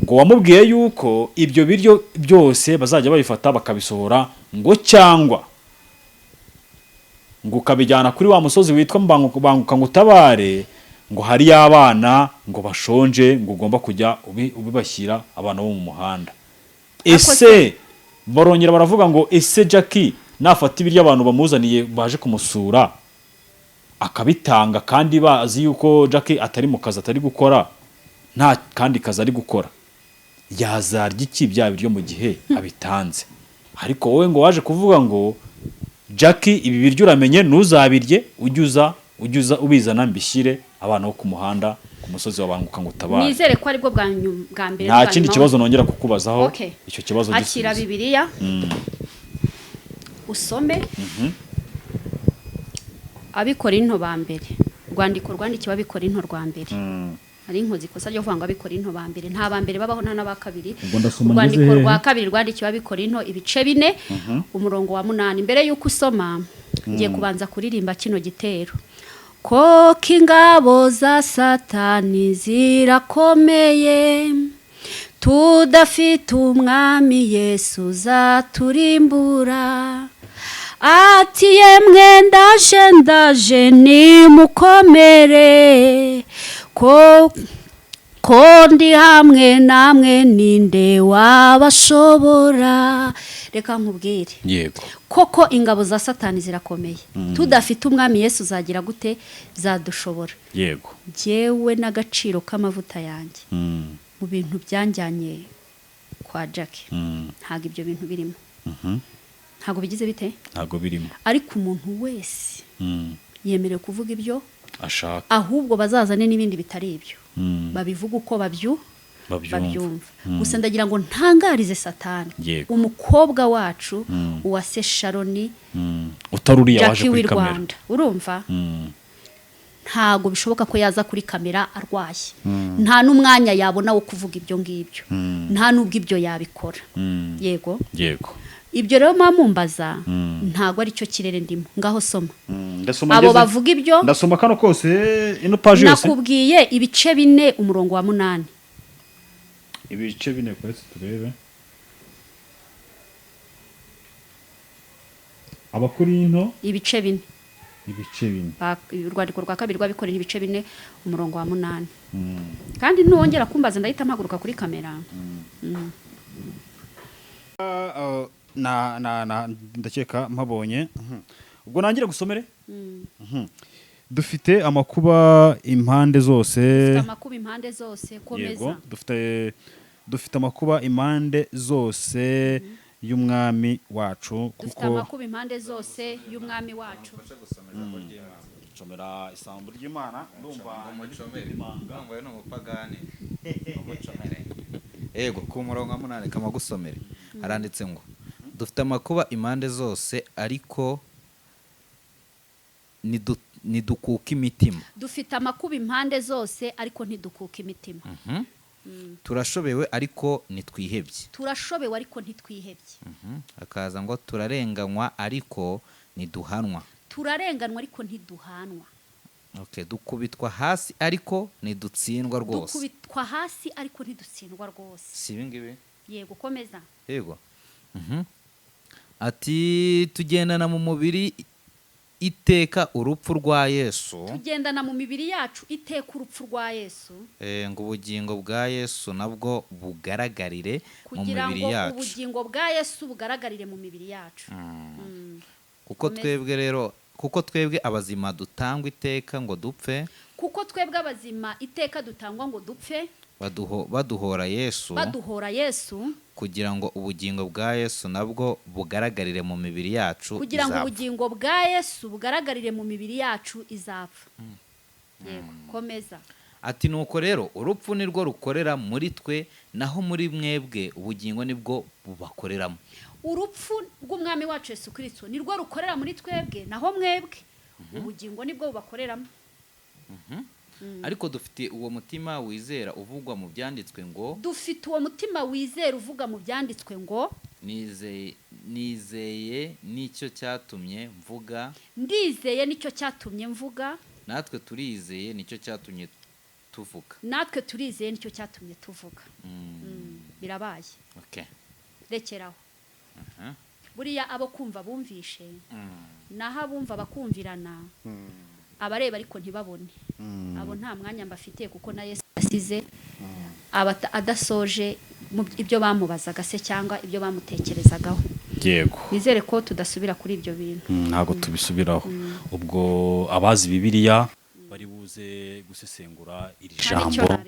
ngo wamubwiye yuko ibyo biryo byose bazajya babifata bakabisohora ngo cyangwa ngo ukabijyana kuri wa musozi witwa Banguka ngo utabare ngo hari abana ngo bashonje ngo ugomba kujya ubibashyira abana bo mu muhanda ese barongera baravuga ngo ese Jackie nafata ibiryo abantu bamuzaniye baje kumusura akabitanga kandi bazi yuko Jackie atari mu kazi atari gukora nta kandi kazi ari gukora yazarya iki bya biryo mu gihe abitanze ariko wowe ngo waje kuvuga ngo Jackie ibi biryo uramenye ntuzabirye ujya ubizana mbishyire abana bo ku muhanda ku musozi wa Banguka ngo utabare nizere ko aribwo bwa mbere nta kindi kibazo nongera kukubazaho Okay. icyo kibazo akira Bibiliya usome Abikorinto ba mbere rwandiko rwandikiwe Abikorinto rwa mbere hari inkozi ikosa ryo kuvuga ngo Abikorinto ba mbere nta ba mbere babaho nta n'aba kabiri Ubwo ndasoma urwandiko ngeze hehe? rwa kabiri rwandikiwe Abikorinto ibice 4 umurongo wa 8 mbere yuko usoma ngiye kubanza kuririmba kino gitero koko ingabo za Satani zirakomeye tudafite umwami Yesu zaturimbura ati yemwe ndaje nimukomere ko ndi hamwe namwe ninde wabashobora reka nkubwire yego koko ingabo za Satani zirakomeye tudafite umwami Yesu zagira gute zadushobora yego jyewe n'agaciro k'amavuta yanjye mu bintu byanjyanye kwa Jackie ntabwo ibyo bintu birimo ntabwo bigize bite ntago birimo ariko umuntu wese yemerewe kuvuga ibyo ashaka ahubwo bazazane n'ibindi bitari ibyo babivuga uko babyumva gusa ndagira ngo ntangarize Satani Yego. umukobwa wacu uwase Sharoni utari uriya waje Jackie kuri w'i kamera Rwanda urumva ntago bishoboka ko yaza kuri kamera arwaye nta n'umwanya yabona wo kuvuga ibyo ngibyo nta n'ubwo ibyo yabikora yego yego ibyo rero mumbaza ntago ari cyo kirere ndimo ngaho soma abo bavuga ibyo ndasoma kano kose ino page yose nakubwiye ibice 4 umurongo wa 8 ibice 4 kwese turebe Abakorinto ibice 4 urwandiko rwa kabiri rw'Abikorera ibice 4 umurongo wa 8 kandi nuwongera kumbaza ndahita mpaguruka kuri kamera ndakeka mpabonye ubwo nangira gusomere dufite amakuba impande zose komeza dufite amakuba impande zose y'umwami wacu dufite amakuba impande zose y'umwami wacu nsomera isambu ry'Imana ndumva ngo no mupagani ego ku murongo wa 8 kamagusomere haranditse ngo dufite amakuba impande zose ariko nidukuka imitima dufite amakuba impande zose ariko ntidukuka imitima turashobewe ariko ntitwihebye akaza ngo turarenganywa ariko ntiduhanwa okay dukubitwa hasi ariko ntidutsindwa rwose si ibingibi yego komeza yego ati tugendana mu mubiri iteka urupfu rwa Yesu tugendana mu mibiri yacu iteka urupfu rwa Yesu ngo ubugingo bwa Yesu nabwo bugaragarire mu mibiri yacu kugira ngo ubugingo bwa Yesu bugaragarire mu mibiri yacu kuko twebwe abazima dutangwa iteka ngo dupfe baduhora Yesu kugira ngo ubugingo bwa Yesu nabwo bugaragarire mu mibiri yacu izapfa yego komeza ati nuko rero urupfu nirwo rukorera muri twe naho muri mwebwe ubugingo nibwo bubakoreramo urupfu rw'umwami wacu Yesu Kristo nirwo rukorera muri twebwe naho mwebwe ubugingo nibwo bubakoreramo ariko dufite uwo mutima wizera uvugwa mu byanditswe ngo nizeye nicyo cyatumye mvuga natwe turizeye nicyo cyatumye tuvuga birabaye okay rekeraho buriya abo kumva bumvishe naho abumva bakumvirana abareba ariko ntibabone abo nta mwanya mbafitiye kuko na Yesu asize adasoje ibyo bamubazaga se cyangwa ibyo bamutekerezagaho yego nizere ko tudasubira kuri ibyo bintu ntago tubisubiraho ubwo abazi Bibiliya bari buze gusesengura iri jambo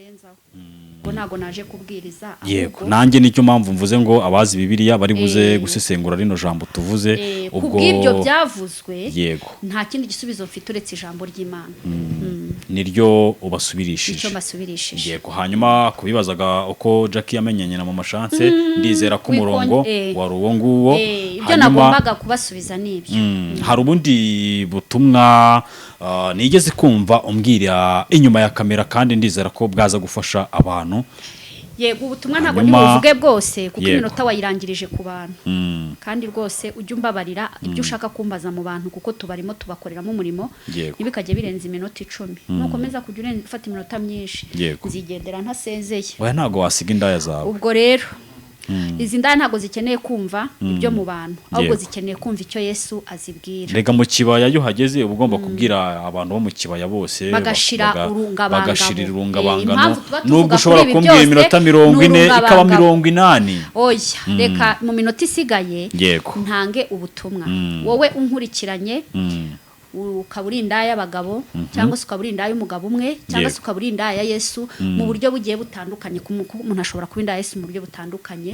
ngo nago naje kubwiriza yego nanjye nicyo mpamvu mvuze ngo abazi Bibiliya bari buze gusesengura rino jambo tuvuze ubwo ibyo byavuzwe yego nta kindi gisubizo mfite uretse ijambo ry'Imana niryo ubasubirishije icyo basubirishije yego hanyuma kubibazaga uko Jackie yamenyanye na mama Chance ndizera ko umurongo wari uwo nguwo ibyo nagombaga kubasubiza nibyo hari ubundi butumwa nigeze kumva umbwira inyuma ya kamera kandi ndizera ko bwaza gufasha abantu yego ubutumwa ntabwo ni buvuge bwose kuko iminota wayirangirije ku bantu kandi rwose ujye umbabarira ibyo ushaka kumbaza mu bantu kuko tubarimo tubakoreramo umurimo ntibikajye birenza iminota 10 nukomeza kujya ufata iminota myinshi nzigendera ntasezeye oya ntago wasiga indaya zawe ubwo rero izi ndaya ntago zikeneye kumva ibyo mu bantu ahubwo zikeneye kumva icyo Yesu azibwira rega mu kibaya yo hageze ugomba kubwira abantu bo mu kibaya bose bagashira urungabangano nubwo ushobora kumbwira iminota 40 ikaba 80 oya reka mu minota isigaye ntange ubutumwa wowe unkurikiranye ukaburinda y'abagabo cyangwa se ukaburinda y'umugabo umwe cyangwa se ukaburinda ya Yesu mu buryo bugiye butandukanye umuntu ashobora kubinda Yesu mu buryo butandukanye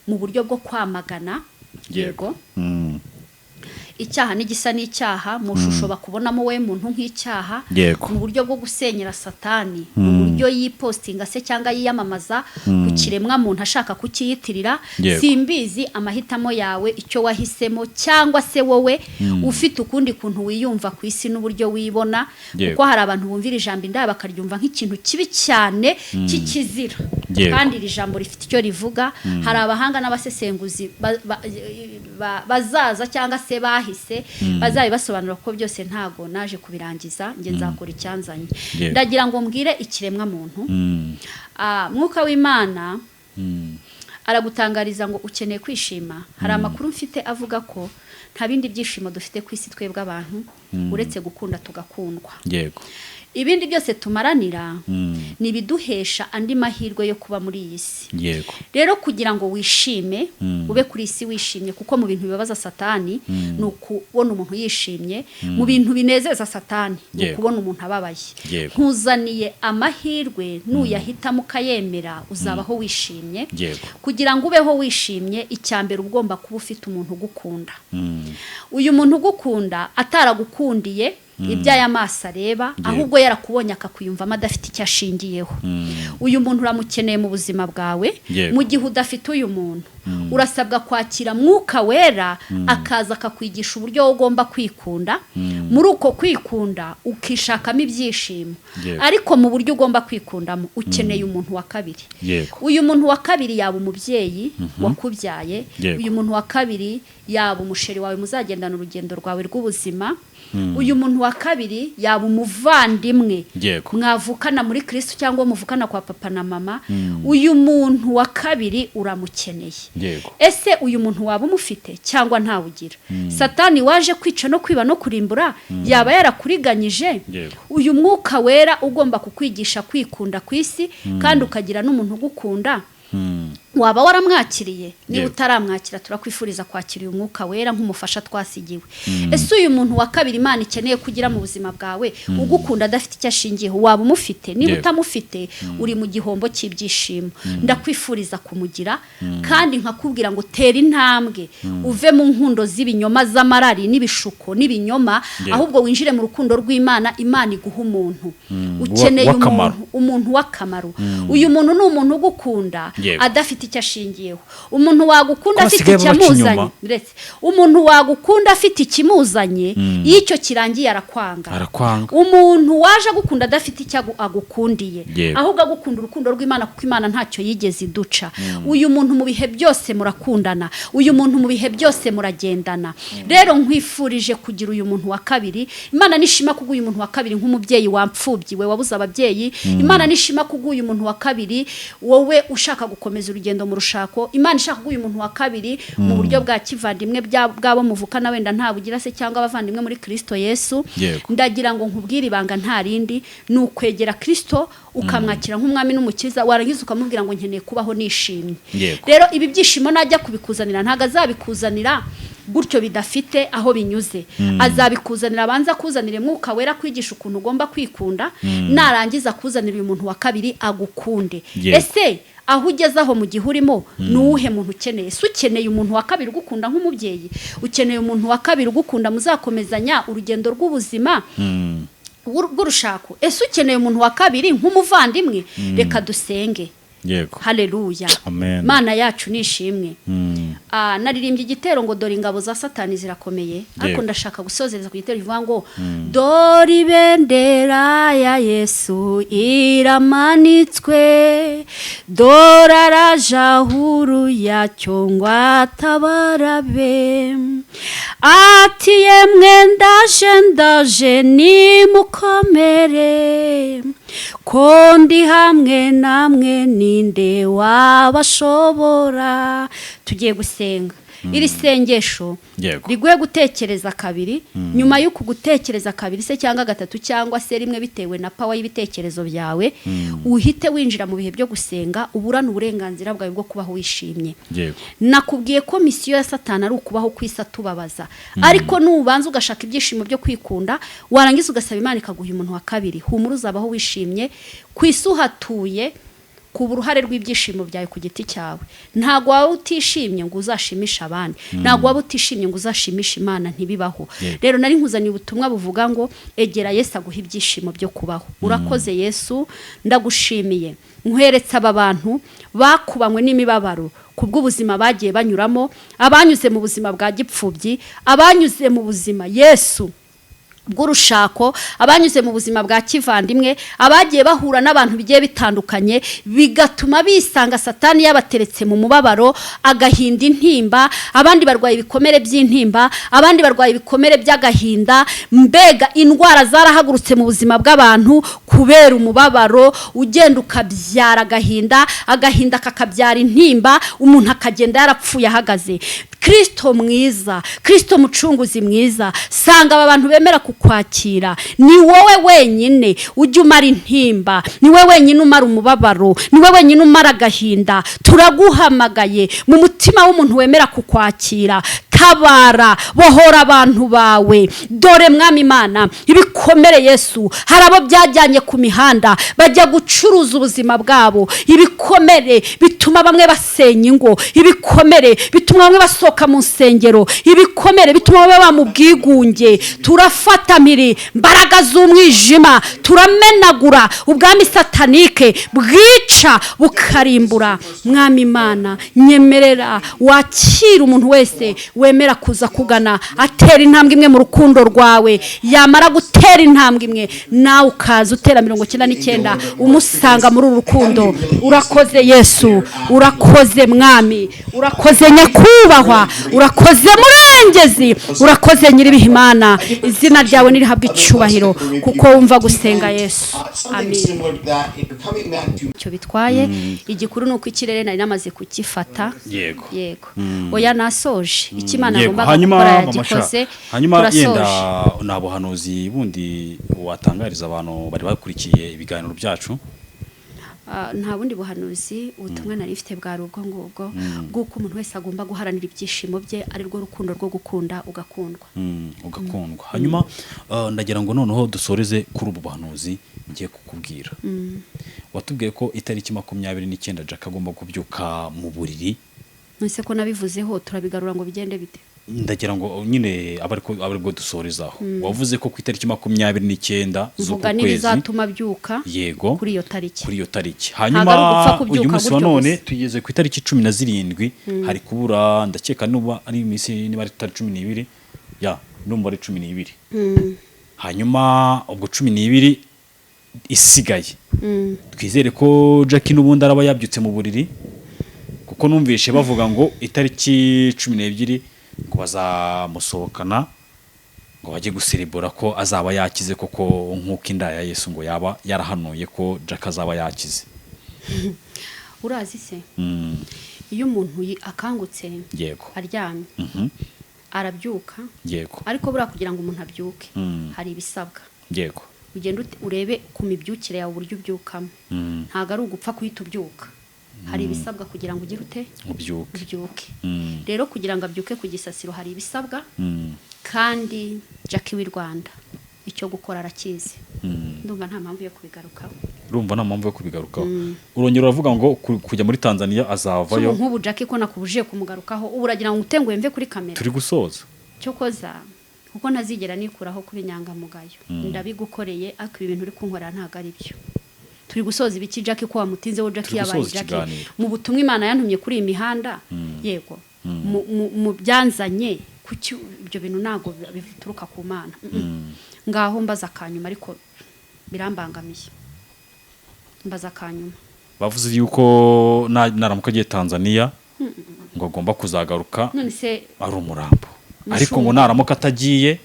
mu buryo bwo kwamagana yego icyaha n'igisa n'icyaha mu shusho bakubonamo we muntu nk'icyaha mu buryo bwo gusenyera satani mu uburyo yipostinga se cyangwa yiyamamaza ku kiremwa muntu ashaka kukiyitirira. Simbizi amahitamo yawe icyo wahisemo, cyangwa se wowe ufite ukundi kuntu wiyumva ku isi n'uburyo wibona, kuko hari abantu bumvira ijambo indaya bakaryumva nk'ikintu kibi cyane cy'ikizira, kandi iri jambo rifite icyo rivuga. Hari abahanga n'abasesenguzi bazaza cyangwa se bahise bazabibasobanura ko byose ntago naje kubirangiza, nge nzakora icyanzanye. Ndagira ngo mbwire ikiremwa muntu, mwuka w'Imana aragutangariza ngo ukeneye kwishima. Hari amakuru mfite avuga ko nta bindi byishimo dufite ku isi twebwe abantu uretse gukunda tugakundwa. Yego. Ibindi byose tumaranira ni biduhesha andi mahirwe yo kuba muri iyi si. Yego. Rero kugira ngo wishime, ube kuri isi wishimye, kuko mu bintu bibabaza Satani ni ukubona umuntu yishimye, mu bintu binezeza Satani ni ukubona umuntu ababaye. Nkuzaniye amahirwe, nuyahitamo ukayemera uzabaho wishimye. Kugira ngo ubeho wishimye, icyambere ugomba kuba ufite umuntu ugukunda. Uyu muntu ugukunda ataragukundiye iby'aya maso areba, ahubwo yarakubonye akakuyumvamo adafite icyo ashingiyeho. Uyu muntu uramukeneye mu buzima bwawe. Mu gihe udafite uyu muntu, urasabwa kwakira Mwuka Wera akaza akakwigisha uburyo ugomba kwikunda. Muri uko kwikunda ukishakamo ibyishimo, ariko mu buryo ugomba kwikundamo ukeneye umuntu wa kabiri. Uyu muntu wa kabiri yaba umubyeyi wakubyaye, uyu muntu wa kabiri yaba umusheri wawe muzagendana urugendo rwawe rw'ubuzima, uyu muntu wa kabiri yaba umuvandimwe mwavukana muri Kristo cyangwa muvukana kwa papa na mama. Uyu muntu wa kabiri uramukeneye. Ese uyu muntu waba umufite cyangwa ntawugira? Satani waje kwica no kwiba no kurimbura yaba yarakuriganyije? Uyu Mwuka Wera ugomba kukwigisha kwikunda ku isi, kandi ukagira n'umuntu ugukunda, waba waramwakiriye? Niba utaramwakira, turakwifuriza kwakira uyu Mwuka Wera nk'umufasha twasigiwe. Ese uyu muntu wa kabiri Imana ikeneye kugira mu buzima bwawe ugukunda adafite icyo ashingiyeho, waba umufite? Niba utamufite, uri mu gihombo cy'ibyishimo. Ndakwifuriza kumugira, kandi nkakubwira ngo tera intambwe uve mu nkundo z'ibinyoma, z'amarari n'ibishuko n'ibinyoma, ahubwo winjire mu rukundo rw'Imana. Imana iguha umuntu. Ukeneye umuntu w'akamaro. Uyu muntu ni umuntu ugukunda adafite icyo ashingiyeho. Umuntu wagukunda afite icyamuzanye, umuntu wagukunda afite ikimuzanye, iyo icyo kirangiye arakwanga. Umuntu waje agukunda adafite icyo agukundiye, ahubwo agukunda urukundo rw'Imana, kuko Imana ntacyo yigeze iduca. Uyu muntu mu bihe byose murakundana, uyu muntu mu bihe byose muragendana. Rero nkwifurije kugira uyu muntu wa kabiri. Imana nishima kuguha uyu muntu wa kabiri nk'umubyeyi wampfubyi we wabuze ababyeyi. Imana nishima kuguha uyu muntu wa kabiri wowe ushaka gukomeza urugendo mu rushako. Imana ishaka kuguha uyu muntu wa kabiri mu buryo bwa kivandimwe bwabo muvukana, wenda ntabugira se cyangwa abavandimwe muri Kristo Yesu. Ndagira ngo nkubwire ibanga nta rindi, ni ukwegera Kristo ukamwakira nk'umwami n'umukiza, warangiza ukamubwira ngo nkeneye kubaho nishimye. Rero ibi byishimo najya kubikuzanira, ntago azabikuzanira gutyo bidafite aho binyuze. Azabikuzanira, abanza kuzanire Mwuka Wera kwigisha ukuntu ugomba kwikunda, narangiza kuzanira uyu muntu wa kabiri agukunde. Ese aho ugeze aho mu gihe urimo, nuwuhe muntu ukeneye? Se ukeneye umuntu wa kabiri ugukunda nk'umubyeyi? Ukeneye umuntu wa kabiri ugukunda muzakomezanya urugendo rw'ubuzima bw'urushako? Ese ukeneye umuntu wa kabiri nk'umuvandimwe? Reka dusenge. Haleluya. Mana yacu nishimwe. Naririmbye igitero ngo dore ingabo za Satani zirakomeye, ariko ndashaka gusozereza ku gitero kivuga ngo dore ibendera ya Yesu iramanitswe, dore araje ahuru yacyo ngo atabarabe. Ati yemwe ndaje nimukomere, ko ndi hamwe namwe, ninde wabashobora? Tugiye gusenga. Iri sengesho riguye gutekereza kabiri. Nyuma y'uko gutekereza kabiri se cyangwa gatatu cyangwa se rimwe, bitewe na power y'ibitekerezo byawe, uhite winjira mu bihe byo gusenga, uburana uburenganzira bwawe bwo kubaho wishimye. Nakubwiye ko misiyo ya Satani ari ukubaho kwisa tubabaza, ariko nubanza ugashaka ibyishimo byo kwikunda, warangiza ugasaba Imana ikaguha umuntu wa kabiri, humura uzabaho wishimye. Kwisuhatuye kuba uruhare rw'ibyishimo byawe ku giti cyawe. Ntabwo waba utishimye ngo uzashimishe abandi, ntabwo waba utishimye ngo uzashimishe Imana, ntibibaho. Rero nari nkuzaniye ubutumwa buvuga ngo egera Yesu aguha ibyishimo byo kubaho. Urakoze Yesu, ndagushimiye nkweretse aba bantu bakubanywe n'imibabaro kubw'ubuzima bagiye banyuramo, abanyuze mu buzima bwa gipfubyi, abanyuze mu buzima Yesu bw'urushako, abanyuze mu buzima bwa kivandimwe, abagiye bahura n'abantu bigiye bitandukanye bigatuma bisanga Satani yabateretse mu mubabaro, agahinda, intimba, abandi barwaye ibikomere by'intimba, abandi barwaye ibikomere by'agahinda, mbega indwara zarahagurutse mu buzima bw'abantu kubera umubabaro, ugenda ukabyara agahinda, agahinda kakabyara intimba, umuntu akagenda yarapfuye ahagaze. Kristo mwiza, Kristo mucunguzi mwiza, sanga aba bantu bemera kukwakira. Ni wowe wenyine ujya umara intimba, ni wowe wenyine umara umubabaro, ni wowe wenyine umara agahinda. Turaguhamagaye mu mutima w'umuntu wemera kukwakira. Tabara, bohora abantu bawe. Dore Mwami Imana, ibikomere Yesu, hari abo byajyanye ku mihanda bajya gucuruza ubuzima bwabo. Ibikomere bituma bamwe basenya ingo, ibikomere bituma bamwe basohoka mu nsengero, ibikomere bituma baba mu bwigunge. Turafata mpiri mbaraga z'umwijima, turamenagura ubwami satanike bwica bukarimbura. Mwami Imana, nyemerera wakira umuntu wese wemera kuza kugana, atera intambwe imwe mu rukundo rwawe. Yamara gutera intambwe imwe, nawe ukaza utera 99 umusanga muri uru rukundo. Urakoze Yesu, urakoze Mwami, urakoze nyakubahwa, urakoze murengezi, urakoze nyiribihimana. Izina ryawe nirihabwa icyubahiro kuko wumva gusenga Yesu. Amen. Cyo bitwaye igikuru nuko ikirere nari namaze kukifata. Yego. Oya nasoje. Ikimana Yego. ngomba Hanyuma gukora yagikoze. Hanyuma yenda nabuhanuzi bundi watangariza abantu bari bakurikiye ibiganiro byacu. Nta bundi buhanuzi, ubutumwa nari mfite bwa rubwo ngubwo bw'uko umuntu wese agomba guharanira ibyishimo bye, ari rwo rukundo rwo gukunda ugakundwa. Ugakundwa. Hanyuma ndagira ngo noneho dusoreze kuri ubu buhanuzi ngiye kukubwira. Watubwiye ko itariki 29 Jack agomba kubyuka mu buriri. Nese ko nabivuzeho turabigarura ngo bigende bite? Ndagira ngo nyine abariko dusorezaho. Wavuze ko ku itariki 29 z'ukwezi bizatuma byuka. Yego. Kuri iyo tariki. Hanyuma uyu munsi wa none tugeze ku itariki 17 hari kubura, ndakeka nuba ari iminsi niba ari 12 ya numva ari 12. Hanyuma ubwo 12 isigaye. Twizere ko Jack n'ubundi araba yabyutse mu buriri, kuko numvishe bavuga ngo itariki 12 ngo bazamusohokana ngo bajye guserebura ko azaba yakize, koko nk'uko inda ya Yesu ngo yaba yarahanuye ko Jack azaba yakize. Urazi se, iyo umuntu akangutse yego aryamye arabyuka, yego, ariko bura kugira ngo umuntu abyuke hari ibisabwa. Yego. Ugenda urebe ku mibyukire yawe uburyo ubyukamo. Ntago ari ugupfa kuhita ubyuka. Hari ibisabwa kugira ngo ugire ute ubyuke. Rero kugira ngo abyuke ku gisasiro hari ibisabwa, kandi Jack w'i Rwanda icyo gukora arakizi. Ndumva nta mpamvu yo kubigarukaho. Urongera uravuga ngo kujya muri Tanzania azavayo. Nk'ubu Jack ko nakubuje kumugarukaho, ubu uragira ngo utenguye mve kuri kamera. Turi gusoza. Cyo koza kuko ntazigera nikuraho kubinyangamugayo. Ndabigukoreye ariko ibintu uri kunkorera ntago ari byo. Turi gusoza ibiki Jack ko wamutinze wo Jack yabaye Jack mu butumwa Imana yantumye kuri imihanda. Yego. Mu byanzanye kuki ibyo bintu nago bituruka ku Mana. Ngaho mbaza kanyuma ariko birambangamiye. Mbaza kanyuma. Bavuze yuko naramuka giye Tanzania ngo agomba kuzagaruka ari umurambo. Ariko ngo naramuka atagiye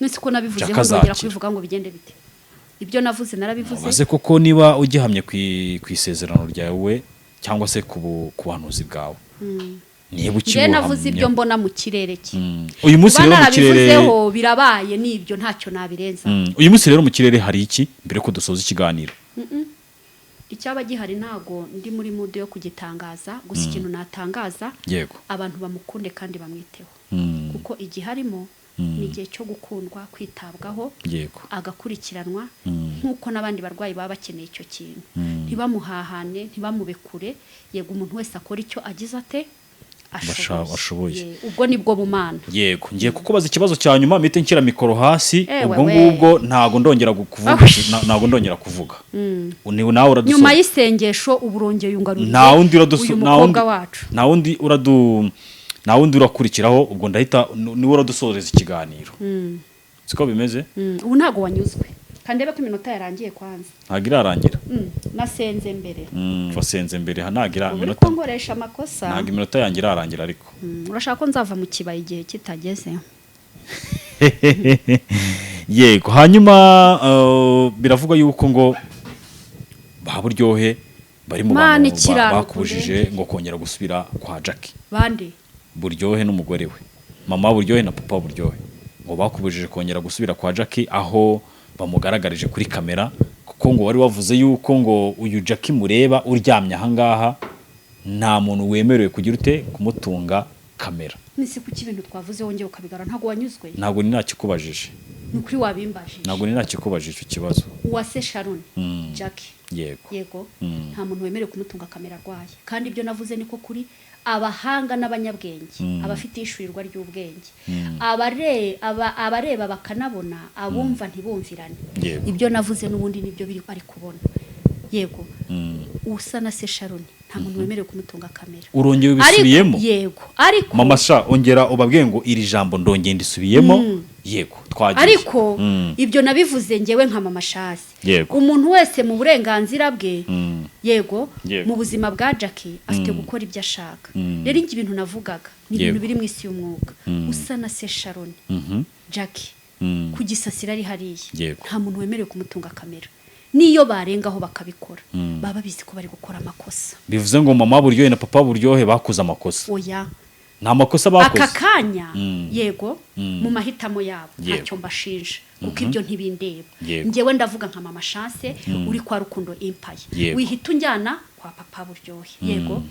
nese ko nabivuze ngongera kubivuga ngo bigende bite. Ibyo navuze narabivuze. Baze koko niba ugihamye kwisezerano ryawe cyangwa se ku buhanuzi bwawe. Niba ukibuhamye. Navuze ibyo mbona mu kirere ki. Uyu munsi rero mu kirere birabaye nibyo ntacyo nabirenza. Uyu munsi rero mu kirere hari iki mbere ko dusoza ikiganiro? Icyaba gihari ntago ndi muri mood yo kugitangaza, gusa ikintu natangaza abantu bamukunde kandi bamwiteho. Kuko igiharimo ni igihe cyo gukundwa, kwitabwaho, agakurikiranwa nk'uko n'abandi barwayi baba bakeneye icyo kintu. ntibamuhahane ntibamube kure yego umuntu wese akora icyo agize ate ashoboye. ubwo nibwo bumana. Yego ngiye kukubaza ikibazo cya nyuma mpite nshyira mikoro hasi ubwo we. ngubwo ntago ndongera kuvuga ntago ndongera kuvuga ni nawe uradusoza nyuma y'isengesho uburongeye ungaruriye nta wundi nta wundi urakurikiraho ubwo ndahita niwe uradusoreza ikiganiro siko bimeze ubu ntago wanyuzwe kandebe ko iminota yarangiye kwanza ntago irarangira nasenze mbere wasenze mbere hanagira iminota ko ngoresha amakosa ntago iminota yanjye irarangira ariko urashaka ko nzava mu kibaye igihe kitageze yego hanyuma biravugwa yuko ngo Buryohe bari mu bantu bakubujije ngo kongera gusubira kwa Jackie bande Buryohe n'umugore we mama Buryohe na papa Buryohe ngo bakubujije kongera gusubira kwa Jackie aho bamugaragarije kuri kamera kuko ngo wari wavuze yuko ngo uyu Jackie mureba uryamye ahangaha nta muntu wemerewe kugira ute kumutunga kamera nisi kuki ibintu twavuze wongeye ukabigara ntago wanyuzwe ntago ni nakikubajije nukuri wabimbajije ntago ni nakikubajije icyo kibazo uwase Sharon Jackie yego nta muntu wemerewe kumutunga kamera arwaye kandi ibyo navuze niko kuri abahanga n'abanyabwenge abafite ishurirwa ry'ubwenge abareba bakanabona abumva ntibumvirane ibyo navuze n'ubundi nibyo biri ari kubona yego usa na se Sharon nta muntu wemerewe kumutunga kamera urongeye ubisubiyemo yego ariko mama sha ongera ubabwiye ngo iri jambo ndongeye ndisubiyemo yego twagiye ariko ibyo nabivuze ngewe nka mama Shasi umuntu wese mu burenganzira bwe yego mu buzima bwa Jackie afite gukora ibyo ashaka rero ingi ibintu navugaga ni ibintu biri mu isi y'umwuga usa na se Sharon Jackie kugisasira ari hariya nta muntu wemerewe kumutunga kamera niyo barengaho bakabikora baba bizi ko bari gukora amakosa bivuze ngo mama Buryohe na papa Buryohe bakuza amakosa oya nta makosa bakoze aka kanya yego mu mahitamo yabo ntacyo mbashinja kuko ibyo ntibindeba ngewe ndavuga nka mama Chance uri kwa Rukundo Empire wihita unjyana kwa papa Buryohe yego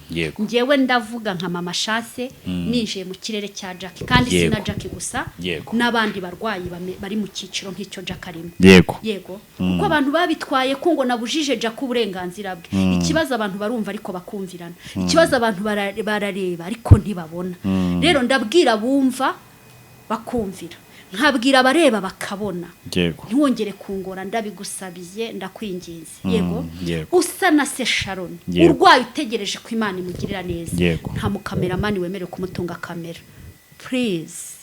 ngewe ndavuga nka mama Chance ninjiye mu kirere cya Jackie kandi sina Jackie gusa n'abandi barwayi bari mu cyiciro nk'icyo Jackie arimo yego uko abantu babitwaye ko ngo nabujije Jackie uburenganzira bwe ikibazo abantu barumva ariko bakumvirana ikibazo abantu barareba ariko ntibabona rero ndabwira bumva bakumvira nkabwira abareba bakabona ntiwongere kungora ndabigusabiye ndakwinginze yego usa na se Sharon urwaye utegereje ko Imana imugirira neza nta mukameramani wemerewe kumutunga kamera please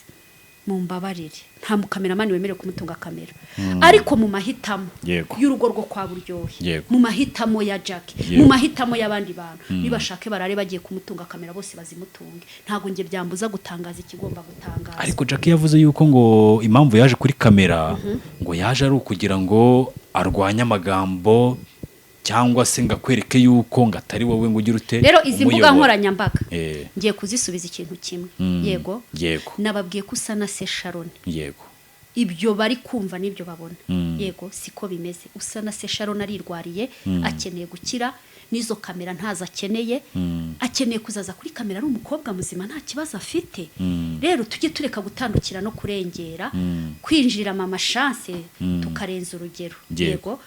mumbabarire nta mukameramani wemerewe kumutunga kamera ariko mu mahitamo y'urugo rwo kwa Buryohe mu mahitamo ya Jackie mu mahitamo y'abandi bantu nibashake barare bagiye kumutunga kamera bose bazimutunge ntago nge byambuza gutangaza ikigomba gutangaza ariko Jackie yavuze yuko ngo impamvu yaje kuri kamera ngo yaje ari ukugira ngo arwanye amagambo cyangwa se ngakwereke yuko ngatari wowe ngo ugira ute rero izi mbuga nkoranyambaga ngiye kuzisubiza ikintu kimwe yego nababwiye ko usa na se Sharon yego ibyo bari kumva nibyo babona yego siko bimeze usa na se Sharon arirwariye akeneye gukira nizo kamera ntaza akeneye akeneye kuzaza kuri kamera ari umukobwa muzima nta kibazo afite rero tujye tureka gutandukira no kurengera kwinjirira mama Chance tukarenza urugero yego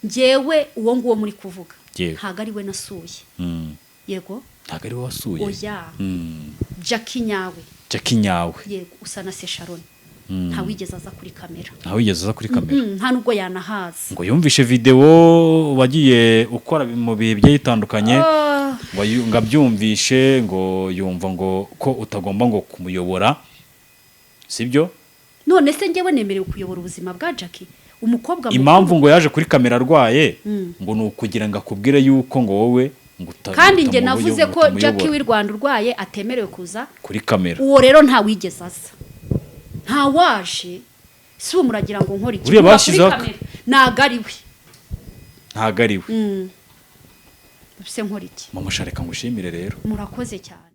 ngewe uwo nguwo muri kuvuga ntago ari we nasuye yego ntago ari we wasuye oya Jackie nyawe yego usa na se Sharon ntawigeze aza kuri kamera nta nubwo yanahaza ngo yumvishe video wagiye ukora mu bihe bigiye bitandukanye ngo abyumvishe ngo yumva ngo ko utagomba ngo kumuyobora sibyo none se ngewe nemerewe kuyobora ubuzima bwa Jackie umukobwa impamvu ngo yaje kuri kamera arwaye ngo ni ukugira ngo akubwire yuko ngo wowe kandi nge navuze ko Jackie w'i Rwanda urwaye atemerewe kuza kuri kamera uwo rero nta wigeze aza nta waje si ubu muragira ngo nkore iki kuri kamera ntago ari we se nkora iki mama shareka ngushimire rero murakoze cyane.